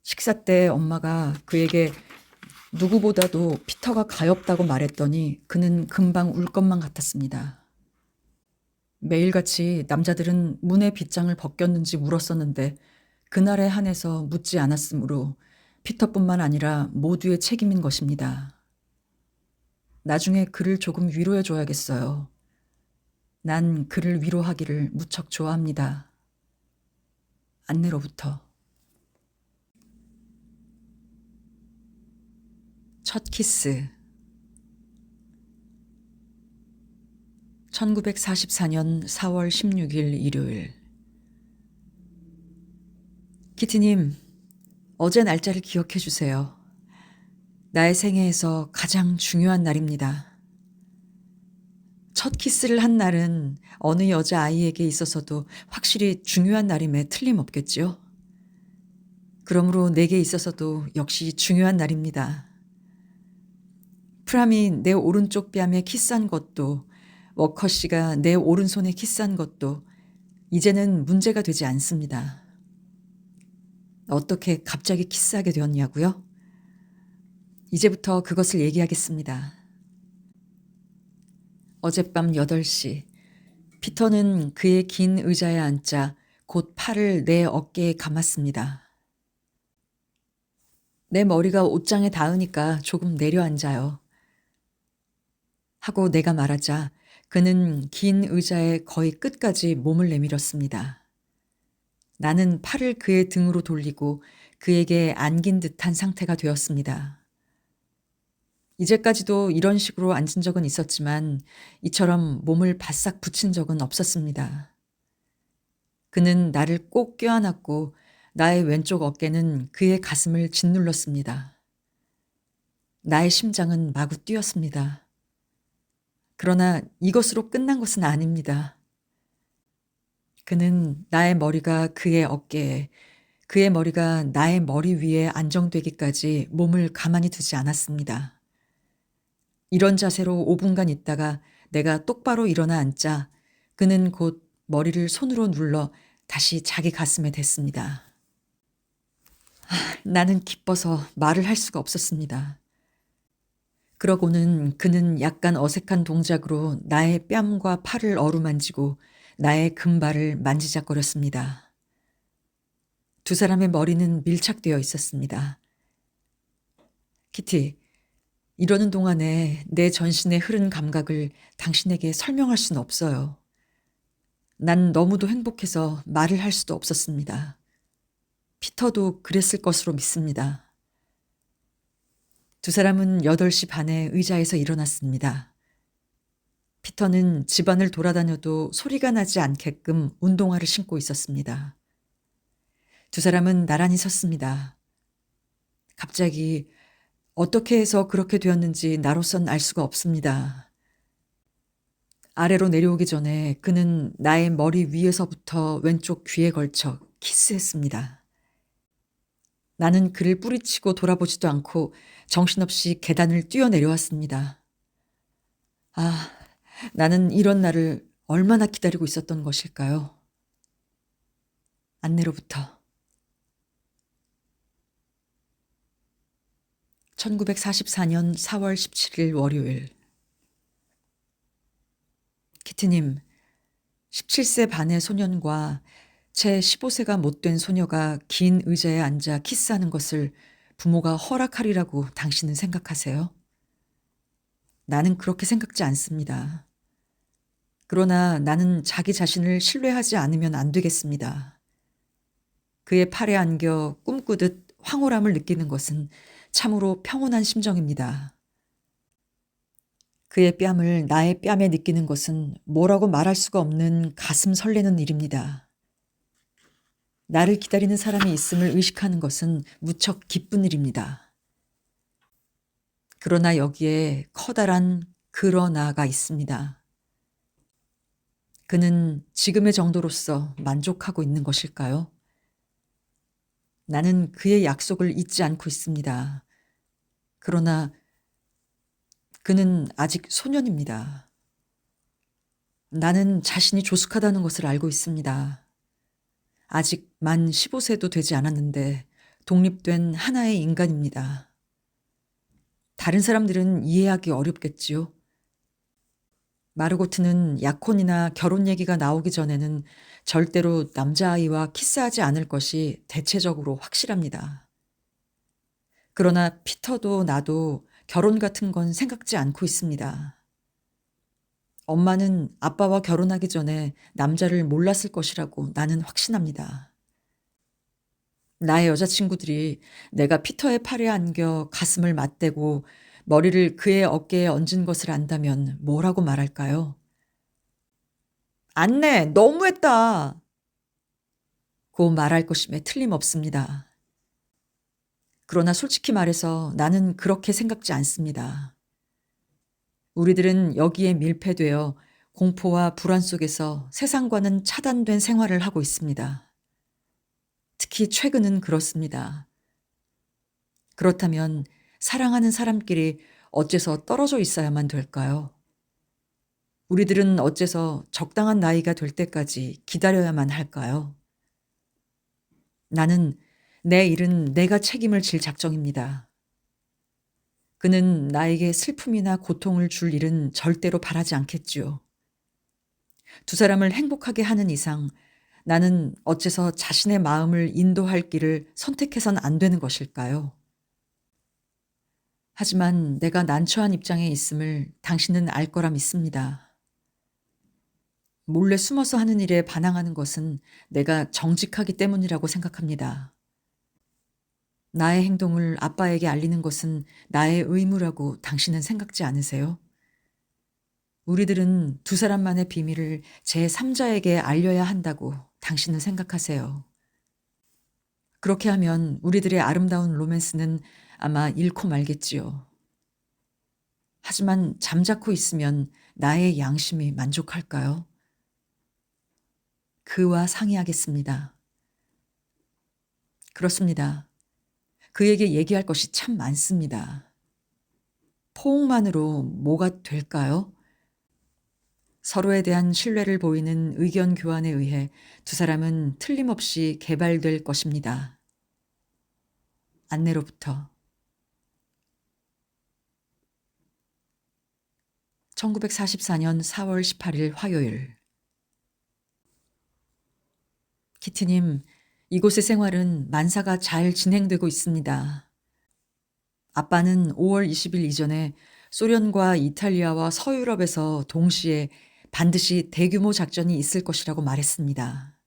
식사 때 엄마가 그에게 누구보다도 피터가 가엾다고 말했더니 그는 금방 울 것만 같았습니다. 매일같이 남자들은 문의 빗장을 벗겼는지 물었었는데 그날에 한해서 묻지 않았으므로 피터뿐만 아니라 모두의 책임인 것입니다. 나중에 그를 조금 위로해 줘야겠어요. 난 그를 위로하기를 무척 좋아합니다. 안내로부터. 첫 키스. 1944년 4월 16일 일요일. 키티님, 어제 날짜를 기억해 주세요. 나의 생애에서 가장 중요한 날입니다. 첫 키스를 한 날은 어느 여자아이에게 있어서도 확실히 중요한 날임에 틀림없겠지요. 그러므로 내게 있어서도 역시 중요한 날입니다. 프람이 내 오른쪽 뺨에 키스한 것도, 워커 씨가 내 오른손에 키스한 것도 이제는 문제가 되지 않습니다. 어떻게 갑자기 키스하게 되었냐고요? 이제부터 그것을 얘기하겠습니다. 어젯밤 8시, 피터는 그의 긴 의자에 앉자 곧 팔을 내 어깨에 감았습니다. 내 머리가 옷장에 닿으니까 조금 내려앉아요. 하고 내가 말하자 그는 긴 의자의 거의 끝까지 몸을 내밀었습니다. 나는 팔을 그의 등으로 돌리고 그에게 안긴 듯한 상태가 되었습니다. 이제까지도 이런 식으로 앉은 적은 있었지만 이처럼 몸을 바싹 붙인 적은 없었습니다. 그는 나를 꼭 껴안았고 나의 왼쪽 어깨는 그의 가슴을 짓눌렀습니다. 나의 심장은 마구 뛰었습니다. 그러나 이것으로 끝난 것은 아닙니다. 그는 나의 머리가 그의 어깨에, 그의 머리가 나의 머리 위에 안정되기까지 몸을 가만히 두지 않았습니다. 이런 자세로 5분간 있다가 내가 똑바로 일어나 앉자 그는 곧 머리를 손으로 눌러 다시 자기 가슴에 댔습니다. 나는 기뻐서 말을 할 수가 없었습니다. 그러고는 그는 약간 어색한 동작으로 나의 뺨과 팔을 어루만지고 나의 금발을 만지작거렸습니다. 두 사람의 머리는 밀착되어 있었습니다. 키티, 이러는 동안에 내 전신에 흐른 감각을 당신에게 설명할 수는 없어요. 난 너무도 행복해서 말을 할 수도 없었습니다. 피터도 그랬을 것으로 믿습니다. 두 사람은 8시 반에 의자에서 일어났습니다. 피터는 집안을 돌아다녀도 소리가 나지 않게끔 운동화를 신고 있었습니다. 두 사람은 나란히 섰습니다. 갑자기 어떻게 해서 그렇게 되었는지 나로선 알 수가 없습니다. 아래로 내려오기 전에 그는 나의 머리 위에서부터 왼쪽 귀에 걸쳐 키스했습니다. 나는 그를 뿌리치고 돌아보지도 않고 정신없이 계단을 뛰어내려왔습니다. 아, 나는 이런 날을 얼마나 기다리고 있었던 것일까요? 안내로부터. 1944년 4월 17일 월요일. 키티님, 17세 반의 소년과 채 15세가 못된 소녀가 긴 의자에 앉아 키스하는 것을 부모가 허락하리라고 당신은 생각하세요? 나는 그렇게 생각지 않습니다. 그러나 나는 자기 자신을 신뢰하지 않으면 안 되겠습니다. 그의 팔에 안겨 꿈꾸듯 황홀함을 느끼는 것은 참으로 평온한 심정입니다. 그의 뺨을 나의 뺨에 느끼는 것은 뭐라고 말할 수가 없는 가슴 설레는 일입니다. 나를 기다리는 사람이 있음을 의식하는 것은 무척 기쁜 일입니다. 그러나 여기에 커다란 그러나가 있습니다. 그는 지금의 정도로서 만족하고 있는 것일까요? 나는 그의 약속을 잊지 않고 있습니다. 그러나 그는 아직 소년입니다. 나는 자신이 조숙하다는 것을 알고 있습니다. 아직 만 15세도 되지 않았는데 독립된 하나의 인간입니다. 다른 사람들은 이해하기 어렵겠지요. 마르고트는 약혼이나 결혼 얘기가 나오기 전에는 절대로 남자아이와 키스하지 않을 것이 대체적으로 확실합니다. 그러나 피터도 나도 결혼 같은 건 생각지 않고 있습니다. 엄마는 아빠와 결혼하기 전에 남자를 몰랐을 것이라고 나는 확신합니다. 나의 여자친구들이 내가 피터의 팔에 안겨 가슴을 맞대고 머리를 그의 어깨에 얹은 것을 안다면 뭐라고 말할까요? 안내, 너무했다! 고 말할 것임에 틀림없습니다. 그러나 솔직히 말해서 나는 그렇게 생각지 않습니다. 우리들은 여기에 밀폐되어 공포와 불안 속에서 세상과는 차단된 생활을 하고 있습니다. 특히 최근은 그렇습니다. 그렇다면 사랑하는 사람끼리 어째서 떨어져 있어야만 될까요? 우리들은 어째서 적당한 나이가 될 때까지 기다려야만 할까요? 나는 내 일은 내가 책임을 질 작정입니다. 그는 나에게 슬픔이나 고통을 줄 일은 절대로 바라지 않겠지요. 두 사람을 행복하게 하는 이상 나는 어째서 자신의 마음을 인도할 길을 선택해선 안 되는 것일까요? 하지만 내가 난처한 입장에 있음을 당신은 알 거라 믿습니다. 몰래 숨어서 하는 일에 반항하는 것은 내가 정직하기 때문이라고 생각합니다. 나의 행동을 아빠에게 알리는 것은 나의 의무라고 당신은 생각지 않으세요? 우리들은 두 사람만의 비밀을 제3자에게 알려야 한다고 당신은 생각하세요. 그렇게 하면 우리들의 아름다운 로맨스는 아마 잃고 말겠지요. 하지만 잠자코 있으면 나의 양심이 만족할까요? 그와 상의하겠습니다. 그렇습니다. 그에게 얘기할 것이 참 많습니다. 포옹만으로 뭐가 될까요? 서로에 대한 신뢰를 보이는 의견 교환에 의해 두 사람은 틀림없이 개발될 것입니다. 안내로부터 1944년 4월 18일 화요일. 키트님, 이곳의 생활은 만사가 잘 진행되고 있습니다. 아빠는 5월 20일 이전에 소련과 이탈리아와 서유럽에서 동시에 반드시 대규모 작전이 있을 것이라고 말했습니다.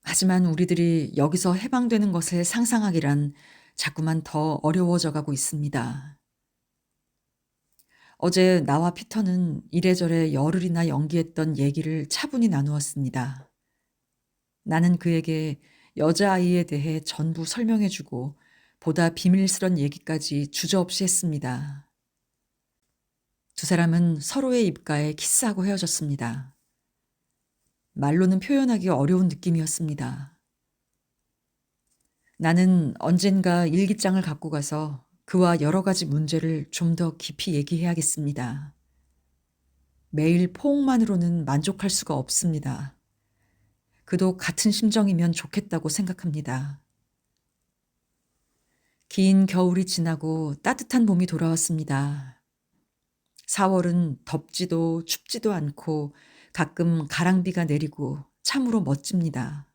하지만 우리들이 여기서 해방되는 것을 상상하기란 자꾸만 더 어려워져 가고 있습니다. 어제 나와 피터는 이래저래 열흘이나 연기했던 얘기를 차분히 나누었습니다. 나는 그에게 여자아이에 대해 전부 설명해 주고 보다 비밀스런 얘기까지 주저없이 했습니다. 두 사람은 서로의 입가에 키스하고 헤어졌습니다. 말로는 표현하기 어려운 느낌이었습니다. 나는 언젠가 일기장을 갖고 가서 그와 여러 가지 문제를 좀 더 깊이 얘기해야겠습니다. 매일 포옹만으로는 만족할 수가 없습니다. 그도 같은 심정이면 좋겠다고 생각합니다. 긴 겨울이 지나고 따뜻한 봄이 돌아왔습니다. 4월은 덥지도 춥지도 않고 가끔 가랑비가 내리고 참으로 멋집니다.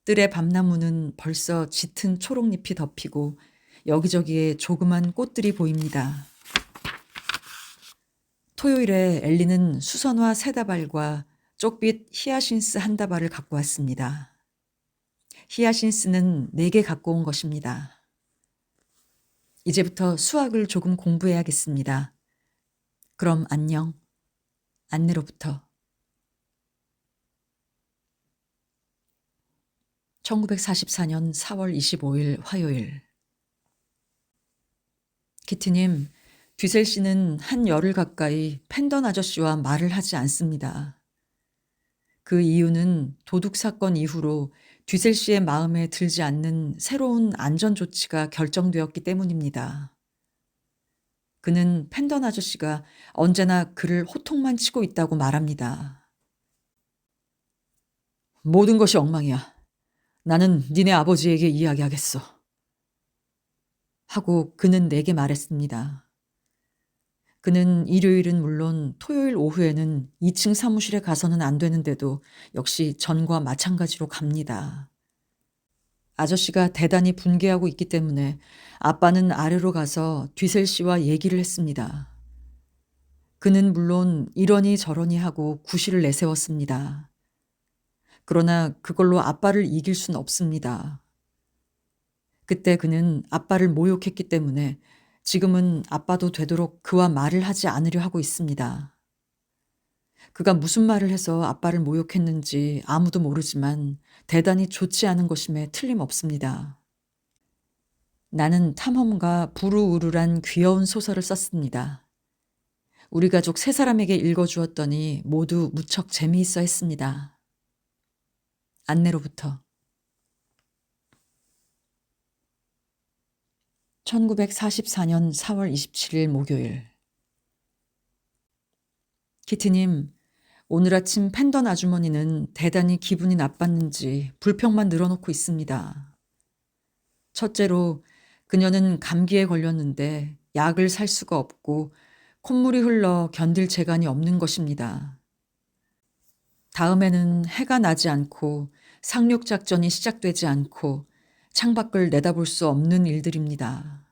뜰의 밤나무는 벌써 짙은 초록잎이 덮이고 여기저기에 조그만 꽃들이 보입니다. 토요일에 엘리는 수선화 3다발과 쪽빛 히아신스 1다발을 갖고 왔습니다. 히아신스는 4개 갖고 온 것입니다. 이제부터 수학을 조금 공부해야겠습니다. 그럼 안녕. 안내로부터 1944년 4월 25일 화요일. 키트님, 뒤셀 씨는 한 열흘 가까이 펜던 아저씨와 말을 하지 않습니다. 그 이유는 도둑 사건 이후로 뒤셀 씨의 마음에 들지 않는 새로운 안전 조치가 결정되었기 때문입니다. 그는 펜던 아저씨가 언제나 그를 호통만 치고 있다고 말합니다. 모든 것이 엉망이야. 나는 니네 아버지에게 이야기하겠어. 하고 그는 내게 말했습니다. 그는 일요일은 물론 토요일 오후에는 2층 사무실에 가서는 안 되는데도 역시 전과 마찬가지로 갑니다. 아저씨가 대단히 분개하고 있기 때문에 아빠는 아래로 가서 뒤셀 씨와 얘기를 했습니다. 그는 물론 이러니 저러니 하고 구실을 내세웠습니다. 그러나 그걸로 아빠를 이길 순 없습니다. 그때 그는 아빠를 모욕했기 때문에 지금은 아빠도 되도록 그와 말을 하지 않으려 하고 있습니다. 그가 무슨 말을 해서 아빠를 모욕했는지 아무도 모르지만 대단히 좋지 않은 것임에 틀림없습니다. 나는 탐험가 부루우루란 귀여운 소설을 썼습니다. 우리 가족 3사람에게 읽어주었더니 모두 무척 재미있어 했습니다. 안내로부터 1944년 4월 27일 목요일. 키티님, 오늘 아침 펜던 아주머니는 대단히 기분이 나빴는지 불평만 늘어놓고 있습니다. 첫째로 그녀는 감기에 걸렸는데 약을 살 수가 없고 콧물이 흘러 견딜 재간이 없는 것입니다. 다음에는 해가 나지 않고 상륙작전이 시작되지 않고 창밖을 내다볼 수 없는 일들입니다.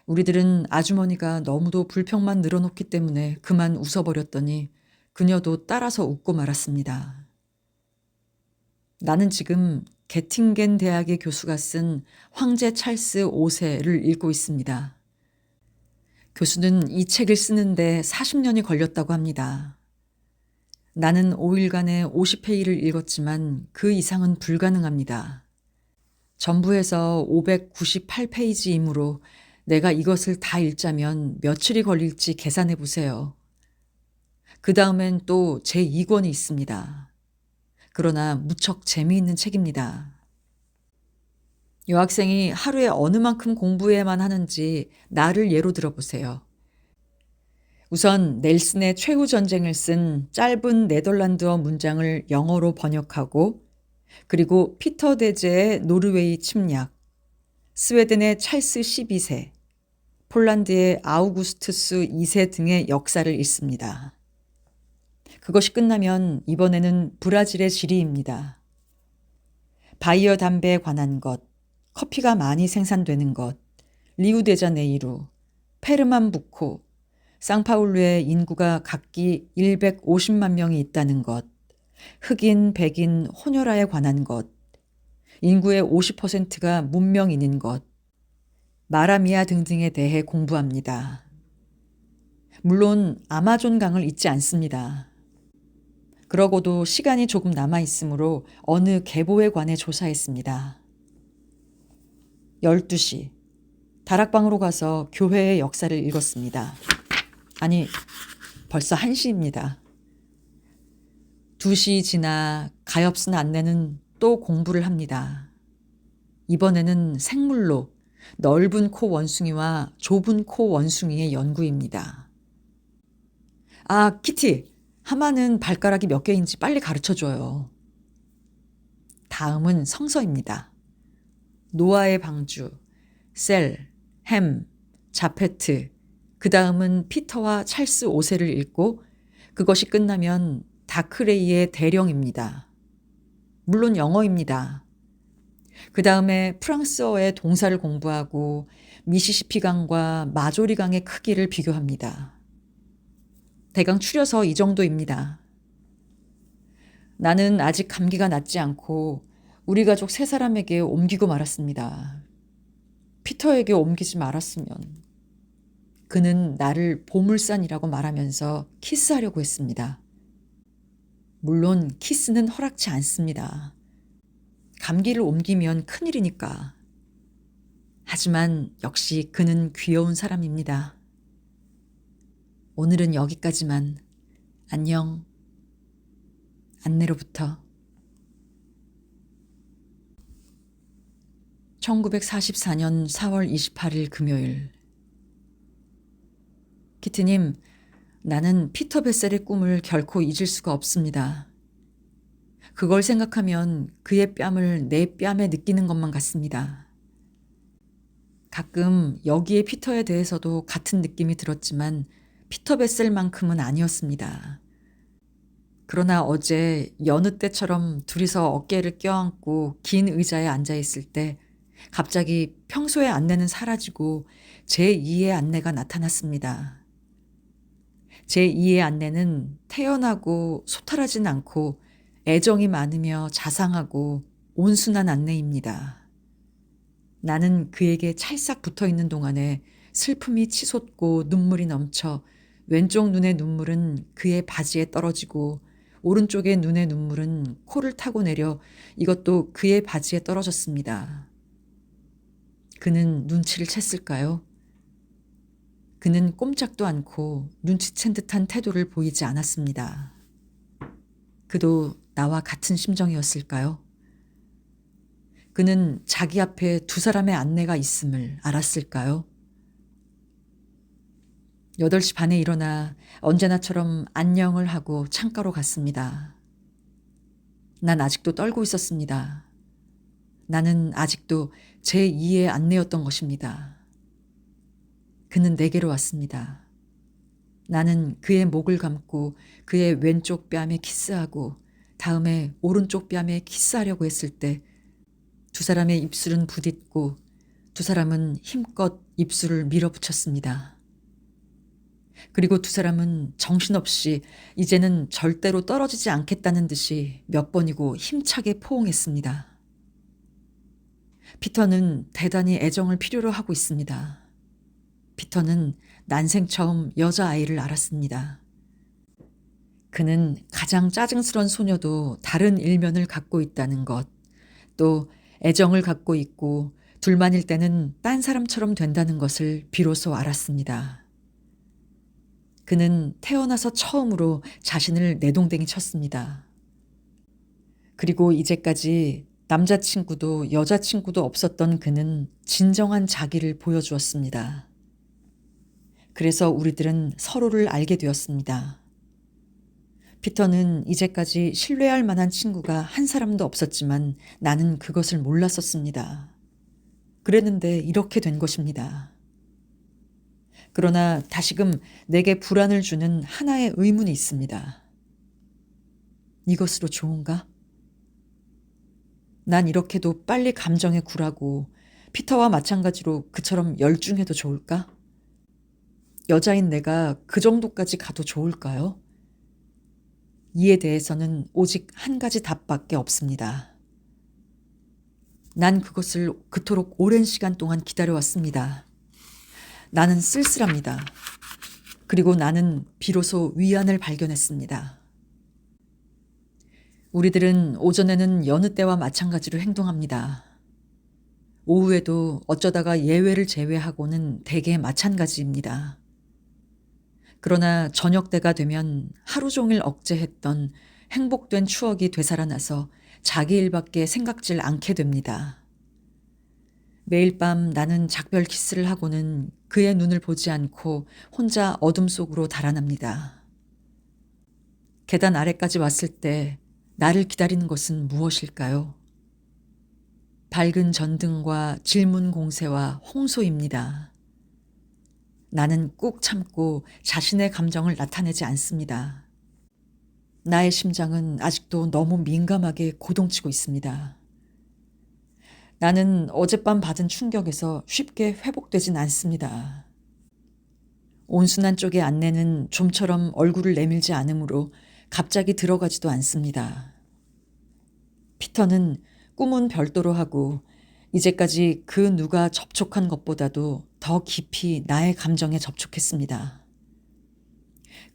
우리들은 아주머니가 너무도 불평만 늘어놓기 때문에 그만 웃어버렸더니 그녀도 따라서 웃고 말았습니다. 나는 지금 게팅겐 대학의 교수가 쓴 황제 찰스 5세를 읽고 있습니다. 교수는 이 책을 쓰는데 40년이 걸렸다고 합니다. 나는 5일간에 50페이지를 읽었지만 그 이상은 불가능합니다. 전부에서 598페이지이므로 내가 이것을 다 읽자면 며칠이 걸릴지 계산해 보세요. 그 다음엔 또 제2권이 있습니다. 그러나 무척 재미있는 책입니다. 여학생이 하루에 어느 만큼 공부해야만 하는지 나를 예로 들어보세요. 우선 넬슨의 최후 전쟁을 쓴 짧은 네덜란드어 문장을 영어로 번역하고 그리고 피터 데제의 노르웨이 침략, 스웨덴의 찰스 12세, 폴란드의 아우구스투스 2세 등의 역사를 읽습니다. 그것이 끝나면 이번에는 브라질의 지리입니다. 바이어 담배에 관한 것, 커피가 많이 생산되는 것, 리우데자네이루, 페르만부코, 상파울루의 인구가 각기 150만 명이 있다는 것, 흑인, 백인, 혼혈아에 관한 것, 인구의 50%가 문명인인 것, 마라미아 등등에 대해 공부합니다. 물론 아마존 강을 잊지 않습니다. 그러고도 시간이 조금 남아 있으므로 어느 계보에 관해 조사했습니다. 12시, 다락방으로 가서 교회의 역사를 읽었습니다. 아니, 벌써 1시입니다. 2시 지나 가엾은 안내는 또 공부를 합니다. 이번에는 생물로 넓은 코 원숭이와 좁은 코 원숭이의 연구입니다. 아, 키티, 하마는 발가락이 몇 개인지 빨리 가르쳐줘요. 다음은 성서입니다. 노아의 방주, 셀, 햄, 자페트, 그 다음은 피터와 찰스 5세를 읽고 그것이 끝나면 다크레이의 대령입니다. 물론 영어입니다. 그 다음에 프랑스어의 동사를 공부하고 미시시피 강과 마조리 강의 크기를 비교합니다. 대강 추려서 이 정도입니다. 나는 아직 감기가 낫지 않고 우리 가족 3사람에게 옮기고 말았습니다. 피터에게 옮기지 말았으면. 그는 나를 보물산이라고 말하면서 키스하려고 했습니다. 물론 키스는 허락치 않습니다. 감기를 옮기면 큰일이니까. 하지만 역시 그는 귀여운 사람입니다. 오늘은 여기까지만. 안녕. 안내로부터 1944년 4월 28일 금요일. 키트님, 나는 피터 베셀의 꿈을 결코 잊을 수가 없습니다. 그걸 생각하면 그의 뺨을 내 뺨에 느끼는 것만 같습니다. 가끔 여기에 피터에 대해서도 같은 느낌이 들었지만 피터 베셀만큼은 아니었습니다. 그러나 어제 여느 때처럼 둘이서 어깨를 껴안고 긴 의자에 앉아 있을 때 갑자기 평소의 안내는 사라지고 제2의 안내가 나타났습니다. 제2의 안내는 태연하고 소탈하진 않고 애정이 많으며 자상하고 온순한 안내입니다. 나는 그에게 찰싹 붙어 있는 동안에 슬픔이 치솟고 눈물이 넘쳐 왼쪽 눈의 눈물은 그의 바지에 떨어지고 오른쪽의 눈의 눈물은 코를 타고 내려 이것도 그의 바지에 떨어졌습니다. 그는 눈치를 챘을까요? 그는 꼼짝도 않고 눈치챈 듯한 태도를 보이지 않았습니다. 그도 나와 같은 심정이었을까요? 그는 자기 앞에 두 사람의 안내가 있음을 알았을까요? 8시 반에 일어나 언제나처럼 안녕을 하고 창가로 갔습니다. 난 아직도 떨고 있었습니다. 나는 아직도 제2의 안내였던 것입니다. 그는 내게로 왔습니다. 나는 그의 목을 감고 그의 왼쪽 뺨에 키스하고 다음에 오른쪽 뺨에 키스하려고 했을 때 두 사람의 입술은 부딪고 두 사람은 힘껏 입술을 밀어붙였습니다. 그리고 두 사람은 정신없이 이제는 절대로 떨어지지 않겠다는 듯이 몇 번이고 힘차게 포옹했습니다. 피터는 대단히 애정을 필요로 하고 있습니다. 피터는 난생 처음 여자아이를 알았습니다. 그는 가장 짜증스런 소녀도 다른 일면을 갖고 있다는 것, 또 애정을 갖고 있고 둘만일 때는 딴 사람처럼 된다는 것을 비로소 알았습니다. 그는 태어나서 처음으로 자신을 내동댕이 쳤습니다. 그리고 이제까지 남자친구도 여자친구도 없었던 그는 진정한 자기를 보여주었습니다. 그래서 우리들은 서로를 알게 되었습니다. 피터는 이제까지 신뢰할 만한 친구가 한 사람도 없었지만 나는 그것을 몰랐었습니다. 그랬는데 이렇게 된 것입니다. 그러나 다시금 내게 불안을 주는 하나의 의문이 있습니다. 이것으로 좋은가? 난 이렇게도 빨리 감정에 굴하고 피터와 마찬가지로 그처럼 열중해도 좋을까? 여자인 내가 그 정도까지 가도 좋을까요? 이에 대해서는 오직 한 가지 답밖에 없습니다. 난 그것을 그토록 오랜 시간 동안 기다려왔습니다. 나는 쓸쓸합니다. 그리고 나는 비로소 위안을 발견했습니다. 우리들은 오전에는 여느 때와 마찬가지로 행동합니다. 오후에도 어쩌다가 예외를 제외하고는 대개 마찬가지입니다. 그러나 저녁 때가 되면 하루 종일 억제했던 행복된 추억이 되살아나서 자기 일밖에 생각질 않게 됩니다. 매일 밤 나는 작별 키스를 하고는 그의 눈을 보지 않고 혼자 어둠 속으로 달아납니다. 계단 아래까지 왔을 때 나를 기다리는 것은 무엇일까요? 밝은 전등과 질문 공세와 홍소입니다. 나는 꾹 참고 자신의 감정을 나타내지 않습니다. 나의 심장은 아직도 너무 민감하게 고동치고 있습니다. 나는 어젯밤 받은 충격에서 쉽게 회복되진 않습니다. 온순한 쪽의 안내는 좀처럼 얼굴을 내밀지 않으므로 갑자기 들어가지도 않습니다. 피터는 꿈은 별도로 하고 이제까지 그 누가 접촉한 것보다도 더 깊이 나의 감정에 접촉했습니다.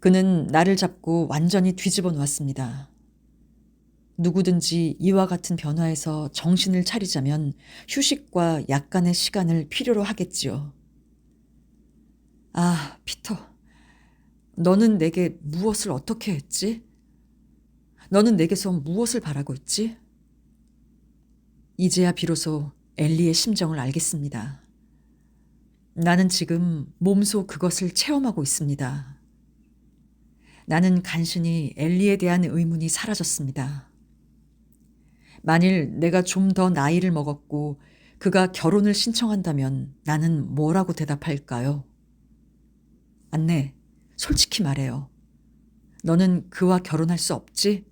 그는 나를 잡고 완전히 뒤집어 놓았습니다. 누구든지 이와 같은 변화에서 정신을 차리자면 휴식과 약간의 시간을 필요로 하겠지요. 아, 피터. 너는 내게 무엇을 어떻게 했지? 너는 내게서 무엇을 바라고 있지? 이제야 비로소 엘리의 심정을 알겠습니다. 나는 지금 몸소 그것을 체험하고 있습니다. 나는 간신히 엘리에 대한 의문이 사라졌습니다. 만일 내가 좀 더 나이를 먹었고 그가 결혼을 신청한다면 나는 뭐라고 대답할까요? 안내, 솔직히 말해요. 너는 그와 결혼할 수 없지?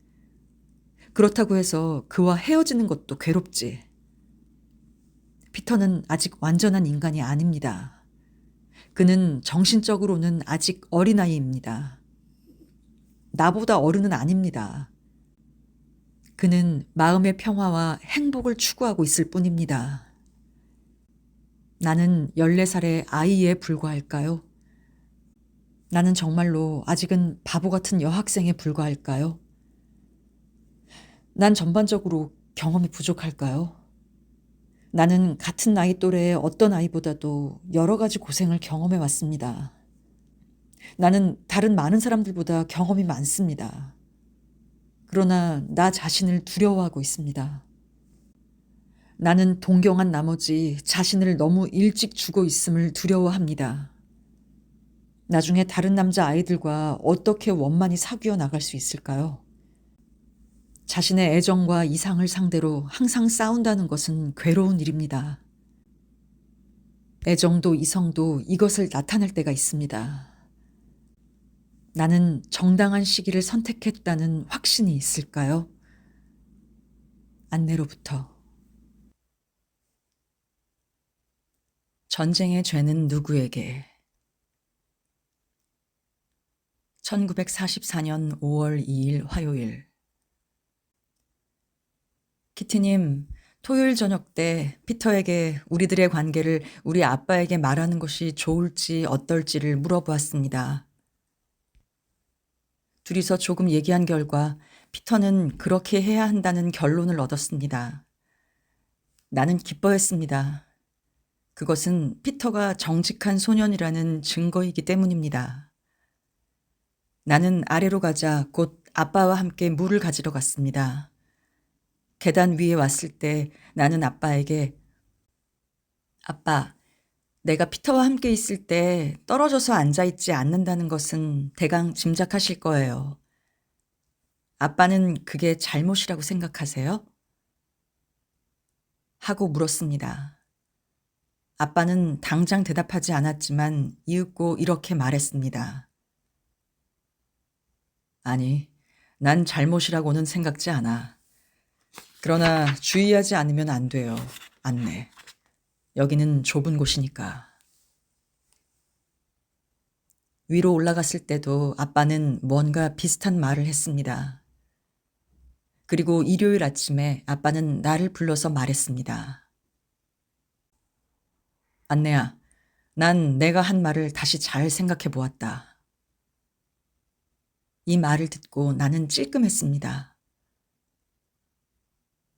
그렇다고 해서 그와 헤어지는 것도 괴롭지. 피터는 아직 완전한 인간이 아닙니다. 그는 정신적으로는 아직 어린아이입니다. 나보다 어른은 아닙니다. 그는 마음의 평화와 행복을 추구하고 있을 뿐입니다. 나는 14살의 아이에 불과할까요? 나는 정말로 아직은 바보 같은 여학생에 불과할까요? 난 전반적으로 경험이 부족할까요? 나는 같은 나이 또래의 어떤 아이보다도 여러 가지 고생을 경험해 왔습니다. 나는 다른 많은 사람들보다 경험이 많습니다. 그러나 나 자신을 두려워하고 있습니다. 나는 동경한 나머지 자신을 너무 일찍 죽어 있음을 두려워합니다. 나중에 다른 남자 아이들과 어떻게 원만히 사귀어 나갈 수 있을까요? 자신의 애정과 이상을 상대로 항상 싸운다는 것은 괴로운 일입니다. 애정도 이성도 이것을 나타낼 때가 있습니다. 나는 정당한 시기를 선택했다는 확신이 있을까요? 안내로부터. 전쟁의 죄는 누구에게? 1944년 5월 2일 화요일. 키티님, 토요일 저녁 때 피터에게 우리들의 관계를 우리 아빠에게 말하는 것이 좋을지 어떨지를 물어보았습니다. 둘이서 조금 얘기한 결과 피터는 그렇게 해야 한다는 결론을 얻었습니다. 나는 기뻐했습니다. 그것은 피터가 정직한 소년이라는 증거이기 때문입니다. 나는 아래로 가자 곧 아빠와 함께 물을 가지러 갔습니다. 계단 위에 왔을 때 나는 아빠에게 아빠, 내가 피터와 함께 있을 때 떨어져서 앉아있지 않는다는 것은 대강 짐작하실 거예요. 아빠는 그게 잘못이라고 생각하세요? 하고 물었습니다. 아빠는 당장 대답하지 않았지만 이윽고 이렇게 말했습니다. 아니, 난 잘못이라고는 생각지 않아. 그러나 주의하지 않으면 안 돼요. 안내. 여기는 좁은 곳이니까. 위로 올라갔을 때도 아빠는 뭔가 비슷한 말을 했습니다. 그리고 일요일 아침에 아빠는 나를 불러서 말했습니다. 안내야, 난 내가 한 말을 다시 잘 생각해 보았다. 이 말을 듣고 나는 찔끔했습니다.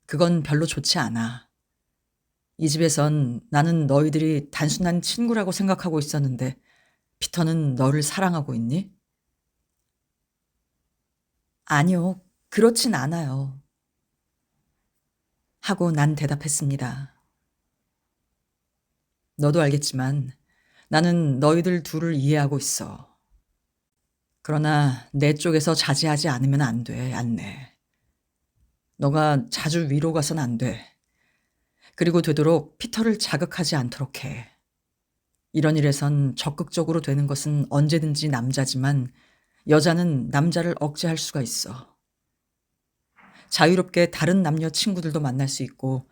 그건 별로 좋지 않아. 이 집에선 나는 너희들이 단순한 친구라고 생각하고 있었는데 피터는 너를 사랑하고 있니? 아니요, 그렇진 않아요. 하고 난 대답했습니다. 너도 알겠지만 나는 너희들 둘을 이해하고 있어. 그러나 내 쪽에서 자제하지 않으면 안 돼, 안내. 너가 자주 위로 가선 안 돼. 그리고 되도록 피터를 자극하지 않도록 해. 이런 일에선 적극적으로 되는 것은 언제든지 남자지만 여자는 남자를 억제할 수가 있어. 자유롭게 다른 남녀 친구들도 만날 수 있고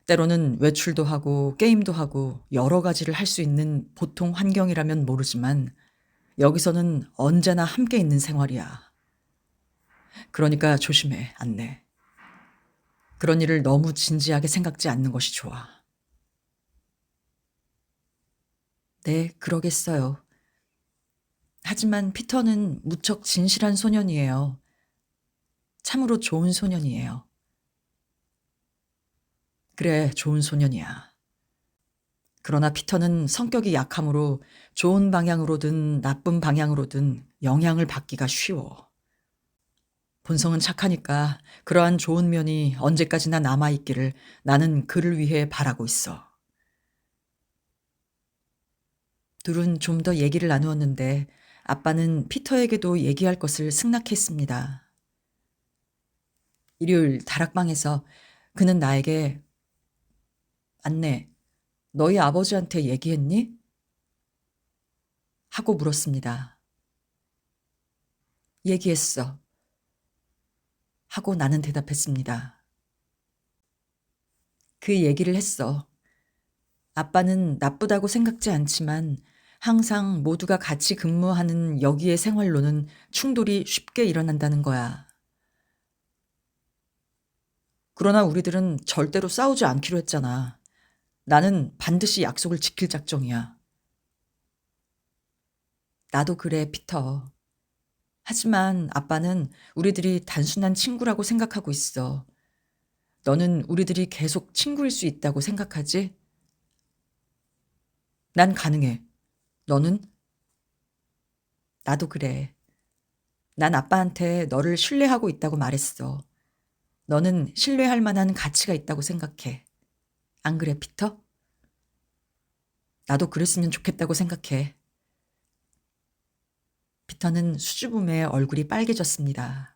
때로는 외출도 하고 게임도 하고 여러 가지를 할 수 있는 보통 환경이라면 모르지만 여기서는 언제나 함께 있는 생활이야. 그러니까 조심해, 안내. 그런 일을 너무 진지하게 생각지 않는 것이 좋아. 네, 그러겠어요. 하지만 피터는 무척 진실한 소년이에요. 참으로 좋은 소년이에요. 그래, 좋은 소년이야. 그러나 피터는 성격이 약하므로 좋은 방향으로든 나쁜 방향으로든 영향을 받기가 쉬워. 본성은 착하니까 그러한 좋은 면이 언제까지나 남아있기를 나는 그를 위해 바라고 있어. 둘은 좀 더 얘기를 나누었는데 아빠는 피터에게도 얘기할 것을 승낙했습니다. 일요일 다락방에서 그는 나에게 안내, 너희 아버지한테 얘기했니? 하고 물었습니다. 얘기했어. 하고 나는 대답했습니다. 그 얘기를 했어. 아빠는 나쁘다고 생각지 않지만 항상 모두가 같이 근무하는 여기의 생활로는 충돌이 쉽게 일어난다는 거야. 그러나 우리들은 절대로 싸우지 않기로 했잖아. 나는 반드시 약속을 지킬 작정이야. 나도 그래, 피터. 하지만 아빠는 우리들이 단순한 친구라고 생각하고 있어. 너는 우리들이 계속 친구일 수 있다고 생각하지? 난 가능해. 너는? 나도 그래. 난 아빠한테 너를 신뢰하고 있다고 말했어. 너는 신뢰할 만한 가치가 있다고 생각해. 안 그래, 피터? 나도 그랬으면 좋겠다고 생각해. 피터는 수줍음에 얼굴이 빨개졌습니다.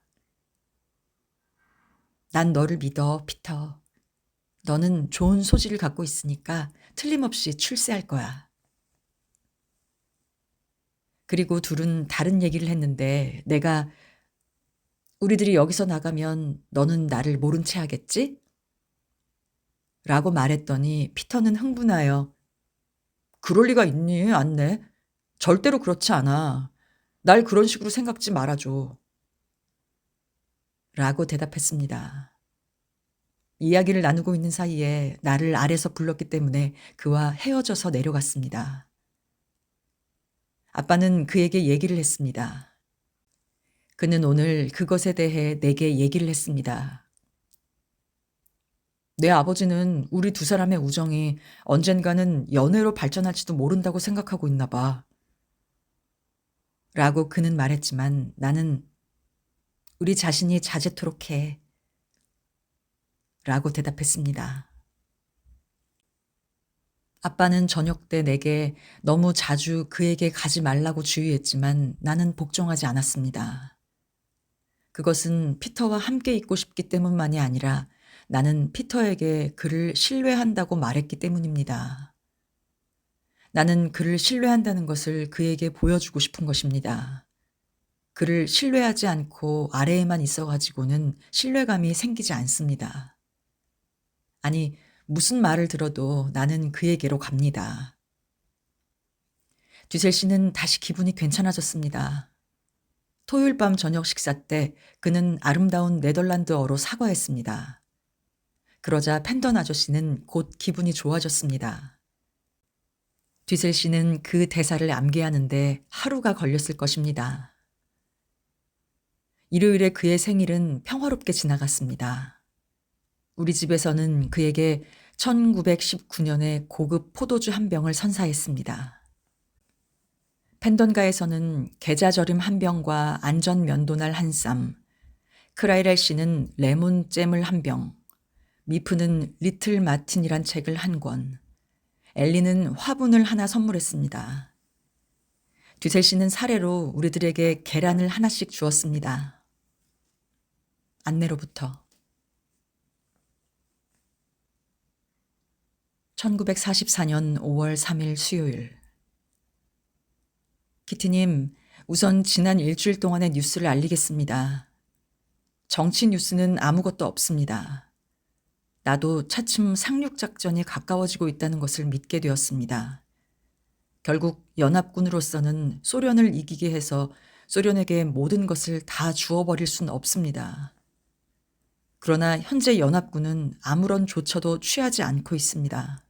난 너를 믿어, 피터. 너는 좋은 소질을 갖고 있으니까 틀림없이 출세할 거야. 그리고 둘은 다른 얘기를 했는데 내가 우리들이 여기서 나가면 너는 나를 모른 채 하겠지? 라고 말했더니 피터는 흥분하여 그럴 리가 있니, 안내? 절대로 그렇지 않아. 날 그런 식으로 생각지 말아줘. 라고 대답했습니다. 이야기를 나누고 있는 사이에 나를 아래서 불렀기 때문에 그와 헤어져서 내려갔습니다. 아빠는 그에게 얘기를 했습니다. 그는 오늘 그것에 대해 내게 얘기를 했습니다. 내 아버지는 우리 두 사람의 우정이 언젠가는 연애로 발전할지도 모른다고 생각하고 있나 봐. 라고 그는 말했지만 나는 우리 자신이 자제토록 해. 라고 대답했습니다. 아빠는 저녁 때 내게 너무 자주 그에게 가지 말라고 주의했지만 나는 복종하지 않았습니다. 그것은 피터와 함께 있고 싶기 때문만이 아니라 나는 피터에게 그를 신뢰한다고 말했기 때문입니다. 나는 그를 신뢰한다는 것을 그에게 보여주고 싶은 것입니다. 그를 신뢰하지 않고 아래에만 있어가지고는 신뢰감이 생기지 않습니다. 아니, 무슨 말을 들어도 나는 그에게로 갑니다. 뒤셀 씨는 다시 기분이 괜찮아졌습니다. 토요일 밤 저녁 식사 때 그는 아름다운 네덜란드어로 사과했습니다. 그러자 펜던 아저씨는 곧 기분이 좋아졌습니다. 뒤셀 씨는 그 대사를 암기하는데 하루가 걸렸을 것입니다. 일요일에 그의 생일은 평화롭게 지나갔습니다. 우리 집에서는 그에게 1919년에 고급 포도주 한 병을 선사했습니다. 펜던가에서는 계좌절임 한 병과 안전 면도날 한 쌈, 크라이렐 씨는 레몬잼을 한 병, 미프는 리틀 마틴이란 책을 한 권, 엘리는 화분을 하나 선물했습니다. 뒤셀 씨는 사례로 우리들에게 계란을 하나씩 주었습니다. 안내로부터 1944년 5월 3일 수요일. 키티님, 우선 지난 일주일 동안의 뉴스를 알리겠습니다. 정치 뉴스는 아무것도 없습니다. 나도 차츰 상륙작전이 가까워지고 있다는 것을 믿게 되었습니다. 결국 연합군으로서는 소련을 이기게 해서 소련에게 모든 것을 다 주어버릴 수는 없습니다. 그러나 현재 연합군은 아무런 조처도 취하지 않고 있습니다.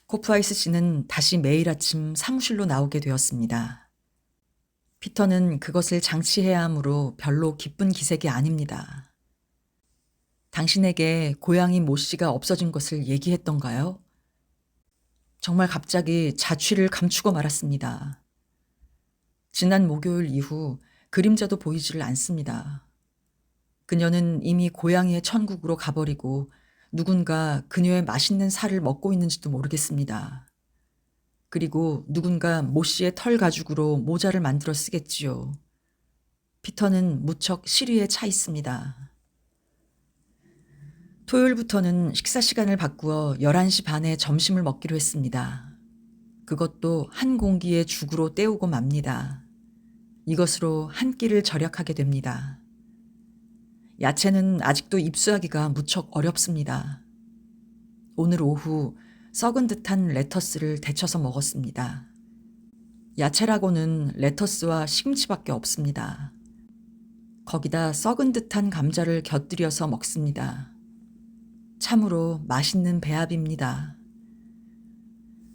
코프하이스 씨는 다시 매일 아침 사무실로 나오게 되었습니다. 피터는 그것을 장치해야 하므로 별로 기쁜 기색이 아닙니다. 당신에게 고양이 모 씨가 없어진 것을 얘기했던가요? 정말 갑자기 자취를 감추고 말았습니다. 지난 목요일 이후 그림자도 보이지를 않습니다. 그녀는 이미 고양이의 천국으로 가버리고 누군가 그녀의 맛있는 살을 먹고 있는지도 모르겠습니다. 그리고 누군가 모 씨의 털 가죽으로 모자를 만들어 쓰겠지요. 피터는 무척 시리에 차 있습니다. 토요일부터는 식사 시간을 바꾸어 11시 반에 점심을 먹기로 했습니다. 그것도 한 공기의 죽으로 때우고 맙니다. 이것으로 한 끼를 절약하게 됩니다. 야채는 아직도 입수하기가 무척 어렵습니다. 오늘 오후 썩은 듯한 레터스를 데쳐서 먹었습니다. 야채라고는 레터스와 시금치밖에 없습니다. 거기다 썩은 듯한 감자를 곁들여서 먹습니다. 참으로 맛있는 배합입니다.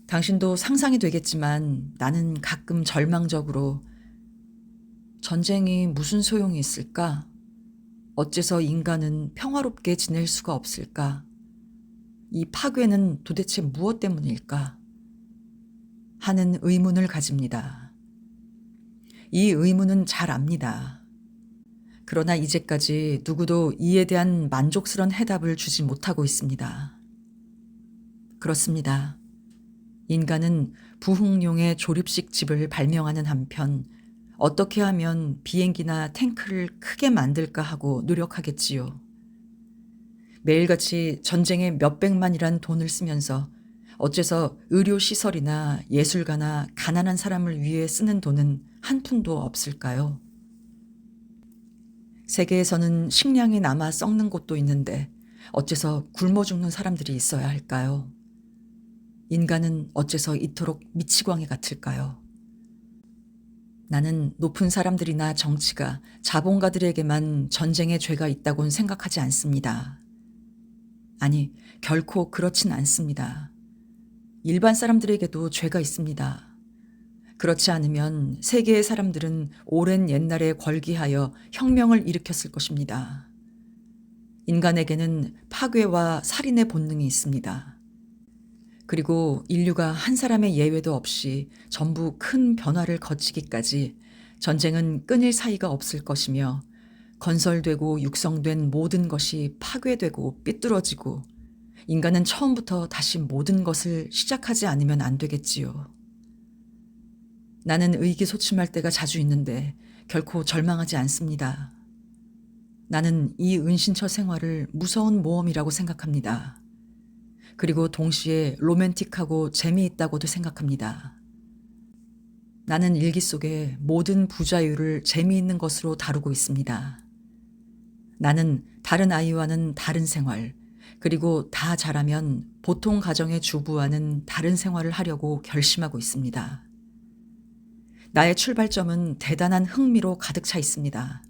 당신도 상상이 되겠지만 나는 가끔 절망적으로 전쟁이 무슨 소용이 있을까? 어째서 인간은 평화롭게 지낼 수가 없을까? 이 파괴는 도대체 무엇 때문일까? 하는 의문을 가집니다. 이 의문은 잘 압니다. 그러나 이제까지 누구도 이에 대한 만족스런 해답을 주지 못하고 있습니다. 그렇습니다. 인간은 부흥용의 조립식 집을 발명하는 한편 어떻게 하면 비행기나 탱크를 크게 만들까 하고 노력하겠지요. 매일같이 전쟁에 몇백만이란 돈을 쓰면서 어째서 의료시설이나 예술가나 가난한 사람을 위해 쓰는 돈은 한 푼도 없을까요? 세계에서는 식량이 남아 썩는 곳도 있는데 어째서 굶어 죽는 사람들이 있어야 할까요? 인간은 어째서 이토록 미치광이 같을까요? 나는 높은 사람들이나 정치가 자본가들에게만 전쟁의 죄가 있다고는 생각하지 않습니다. 아니, 결코 그렇진 않습니다. 일반 사람들에게도 죄가 있습니다. 그렇지 않으면 세계의 사람들은 오랜 옛날에 걸기하여 혁명을 일으켰을 것입니다. 인간에게는 파괴와 살인의 본능이 있습니다. 그리고 인류가 한 사람의 예외도 없이 전부 큰 변화를 거치기까지 전쟁은 끊일 사이가 없을 것이며 건설되고 육성된 모든 것이 파괴되고 삐뚤어지고 인간은 처음부터 다시 모든 것을 시작하지 않으면 안 되겠지요. 나는 의기소침할 때가 자주 있는데 결코 절망하지 않습니다. 나는 이 은신처 생활을 무서운 모험이라고 생각합니다. 그리고 동시에 로맨틱하고 재미있다고도 생각합니다. 나는 일기 속에 모든 부자유를 재미있는 것으로 다루고 있습니다. 나는 다른 아이와는 다른 생활, 그리고 다 자라면 보통 가정의 주부와는 다른 생활을 하려고 결심하고 있습니다. 나의 출발점은 대단한 흥미로 가득 차 있습니다.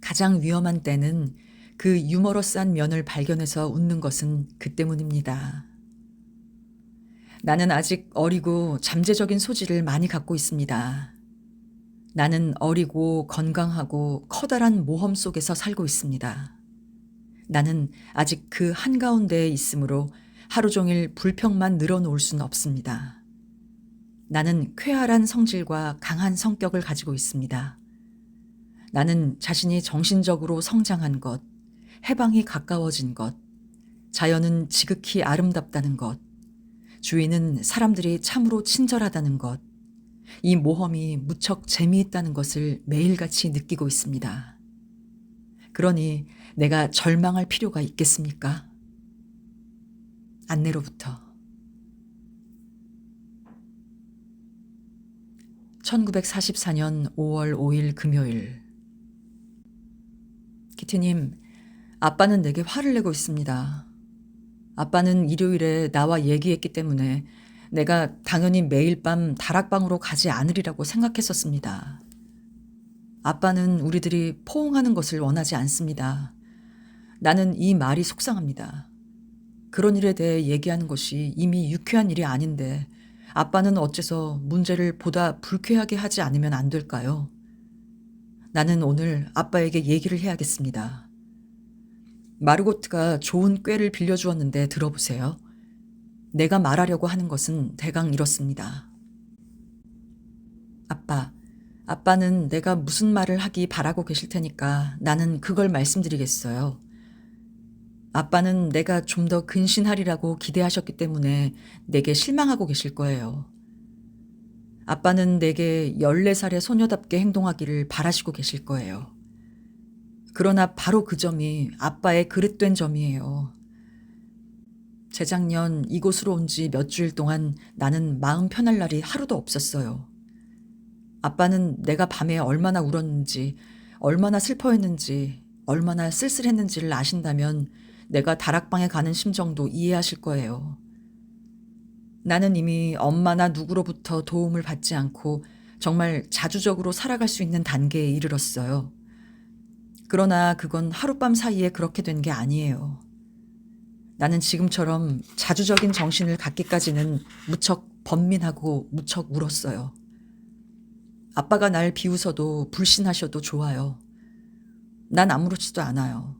가장 위험한 때는 그 유머러스한 면을 발견해서 웃는 것은 그 때문입니다. 나는 아직 어리고 잠재적인 소질을 많이 갖고 있습니다. 나는 어리고 건강하고 커다란 모험 속에서 살고 있습니다. 나는 아직 그 한가운데에 있으므로 하루 종일 불평만 늘어놓을 수는 없습니다. 나는 쾌활한 성질과 강한 성격을 가지고 있습니다. 나는 자신이 정신적으로 성장한 것, 해방이 가까워진 것, 자연은 지극히 아름답다는 것, 주위는 사람들이 참으로 친절하다는 것, 이 모험이 무척 재미있다는 것을 매일같이 느끼고 있습니다. 그러니 내가 절망할 필요가 있겠습니까? 안내로부터 1944년 5월 5일 금요일. 키티님, 아빠는 내게 화를 내고 있습니다. 아빠는 일요일에 나와 얘기했기 때문에 내가 당연히 매일 밤 다락방으로 가지 않으리라고 생각했었습니다. 아빠는 우리들이 포옹하는 것을 원하지 않습니다. 나는 이 말이 속상합니다. 그런 일에 대해 얘기하는 것이 이미 유쾌한 일이 아닌데 아빠는 어째서 문제를 보다 불쾌하게 하지 않으면 안 될까요? 나는 오늘 아빠에게 얘기를 해야겠습니다. 마르고트가 좋은 꾀를 빌려주었는데 들어보세요. 내가 말하려고 하는 것은 대강 이렇습니다. 아빠는 내가 무슨 말을 하기 바라고 계실 테니까 나는 그걸 말씀드리겠어요. 아빠는 내가 좀 더 근신하리라고 기대하셨기 때문에 내게 실망하고 계실 거예요. 아빠는 내게 14살의 소녀답게 행동하기를 바라시고 계실 거예요. 그러나 바로 그 점이 아빠의 그릇된 점이에요. 재작년 이곳으로 온 지 몇 주일 동안 나는 마음 편할 날이 하루도 없었어요. 아빠는 내가 밤에 얼마나 울었는지, 얼마나 슬퍼했는지, 얼마나 쓸쓸했는지를 아신다면 내가 다락방에 가는 심정도 이해하실 거예요. 나는 이미 엄마나 누구로부터 도움을 받지 않고 정말 자주적으로 살아갈 수 있는 단계에 이르렀어요. 그러나 그건 하룻밤 사이에 그렇게 된 게 아니에요. 나는 지금처럼 자주적인 정신을 갖기까지는 무척 번민하고 무척 울었어요. 아빠가 날 비웃어도 불신하셔도 좋아요. 난 아무렇지도 않아요.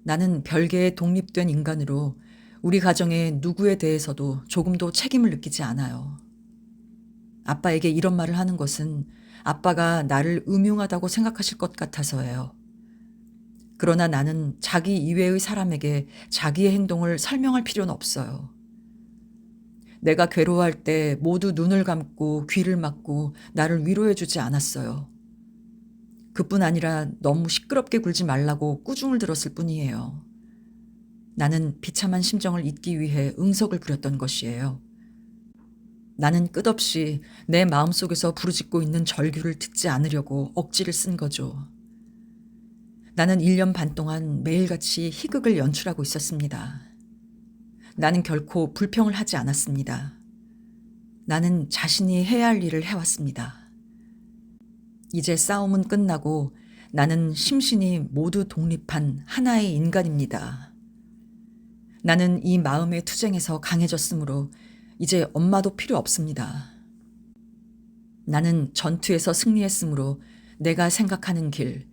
나는 별개의 독립된 인간으로 우리 가정의 누구에 대해서도 조금도 책임을 느끼지 않아요. 아빠에게 이런 말을 하는 것은 아빠가 나를 음흉하다고 생각하실 것 같아서예요. 그러나 나는 자기 이외의 사람에게 자기의 행동을 설명할 필요는 없어요. 내가 괴로워할 때 모두 눈을 감고 귀를 막고 나를 위로해 주지 않았어요. 그뿐 아니라 너무 시끄럽게 굴지 말라고 꾸중을 들었을 뿐이에요. 나는 비참한 심정을 잊기 위해 응석을 부렸던 것이에요. 나는 끝없이 내 마음속에서 부르짖고 있는 절규를 듣지 않으려고 억지를 쓴 거죠. 나는 1년 반 동안 매일같이 희극을 연출하고 있었습니다. 나는 결코 불평을 하지 않았습니다. 나는 자신이 해야 할 일을 해왔습니다. 이제 싸움은 끝나고 나는 심신이 모두 독립한 하나의 인간입니다. 나는 이 마음의 투쟁에서 강해졌으므로 이제 엄마도 필요 없습니다. 나는 전투에서 승리했으므로 내가 생각하는 길,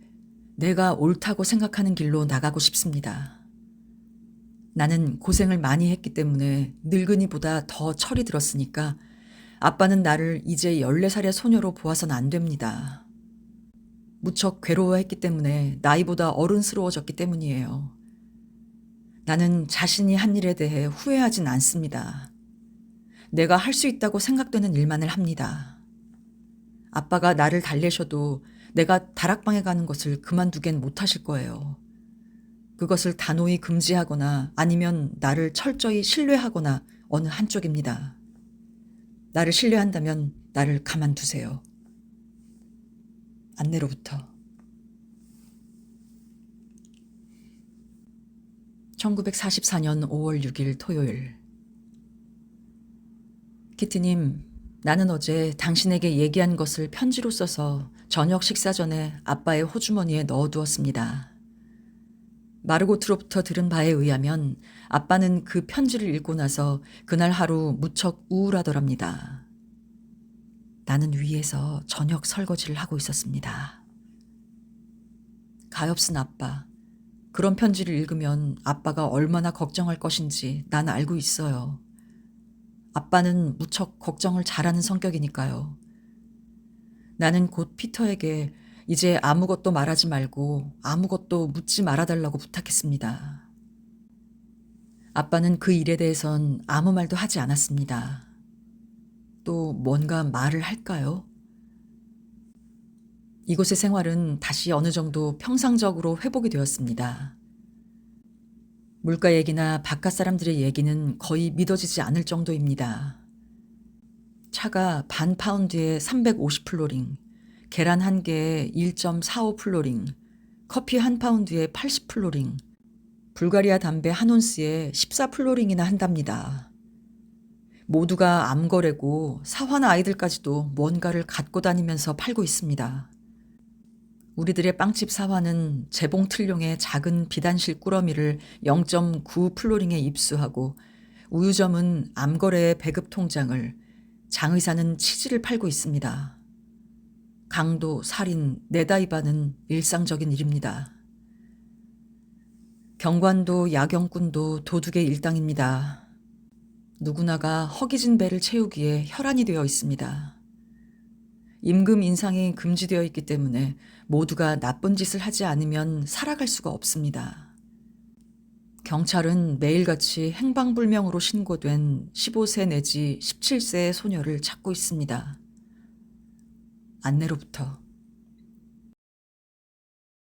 내가 옳다고 생각하는 길로 나가고 싶습니다. 나는 고생을 많이 했기 때문에 늙은이보다 더 철이 들었으니까 아빠는 나를 이제 14살의 소녀로 보아서는 안 됩니다. 무척 괴로워했기 때문에 나이보다 어른스러워졌기 때문이에요. 나는 자신이 한 일에 대해 후회하진 않습니다. 내가 할 수 있다고 생각되는 일만을 합니다. 아빠가 나를 달래셔도 내가 다락방에 가는 것을 그만두겐 못하실 거예요. 그것을 단호히 금지하거나 아니면 나를 철저히 신뢰하거나 어느 한쪽입니다. 나를 신뢰한다면 나를 가만두세요. 안내로부터. 1944년 5월 6일 토요일. 키티님, 나는 어제 당신에게 얘기한 것을 편지로 써서 저녁 식사 전에 아빠의 호주머니에 넣어두었습니다. 마르고트로부터 들은 바에 의하면 아빠는 그 편지를 읽고 나서 그날 하루 무척 우울하더랍니다. 나는 위에서 저녁 설거지를 하고 있었습니다. 가엾은 아빠. 그런 편지를 읽으면 아빠가 얼마나 걱정할 것인지 난 알고 있어요. 아빠는 무척 걱정을 잘하는 성격이니까요. 나는 곧 피터에게 이제 아무것도 말하지 말고 아무것도 묻지 말아달라고 부탁했습니다. 아빠는 그 일에 대해선 아무 말도 하지 않았습니다. 또 뭔가 말을 할까요? 이곳의 생활은 다시 어느 정도 평상적으로 회복이 되었습니다. 물가 얘기나 바깥 사람들의 얘기는 거의 믿어지지 않을 정도입니다. 차가 반 파운드에 350플로링, 계란 한 개에 1.45플로링, 커피 한 파운드에 80플로링, 불가리아 담배 한 온스에 14플로링이나 한답니다. 모두가 암거래고 사환 아이들까지도 뭔가를 갖고 다니면서 팔고 있습니다. 우리들의 빵집 사환은 재봉틀용의 작은 비단실 꾸러미를 0.9플로링에 입수하고 우유점은 암거래의 배급 통장을, 장의사는 치즈를 팔고 있습니다. 강도, 살인, 내다이바는 일상적인 일입니다. 경관도, 야경꾼도 도둑의 일당입니다. 누구나가 허기진 배를 채우기에 혈안이 되어 있습니다. 임금 인상이 금지되어 있기 때문에 모두가 나쁜 짓을 하지 않으면 살아갈 수가 없습니다. 경찰은 매일같이 행방불명으로 신고된 15세 내지 17세의 소녀를 찾고 있습니다. 안내로부터.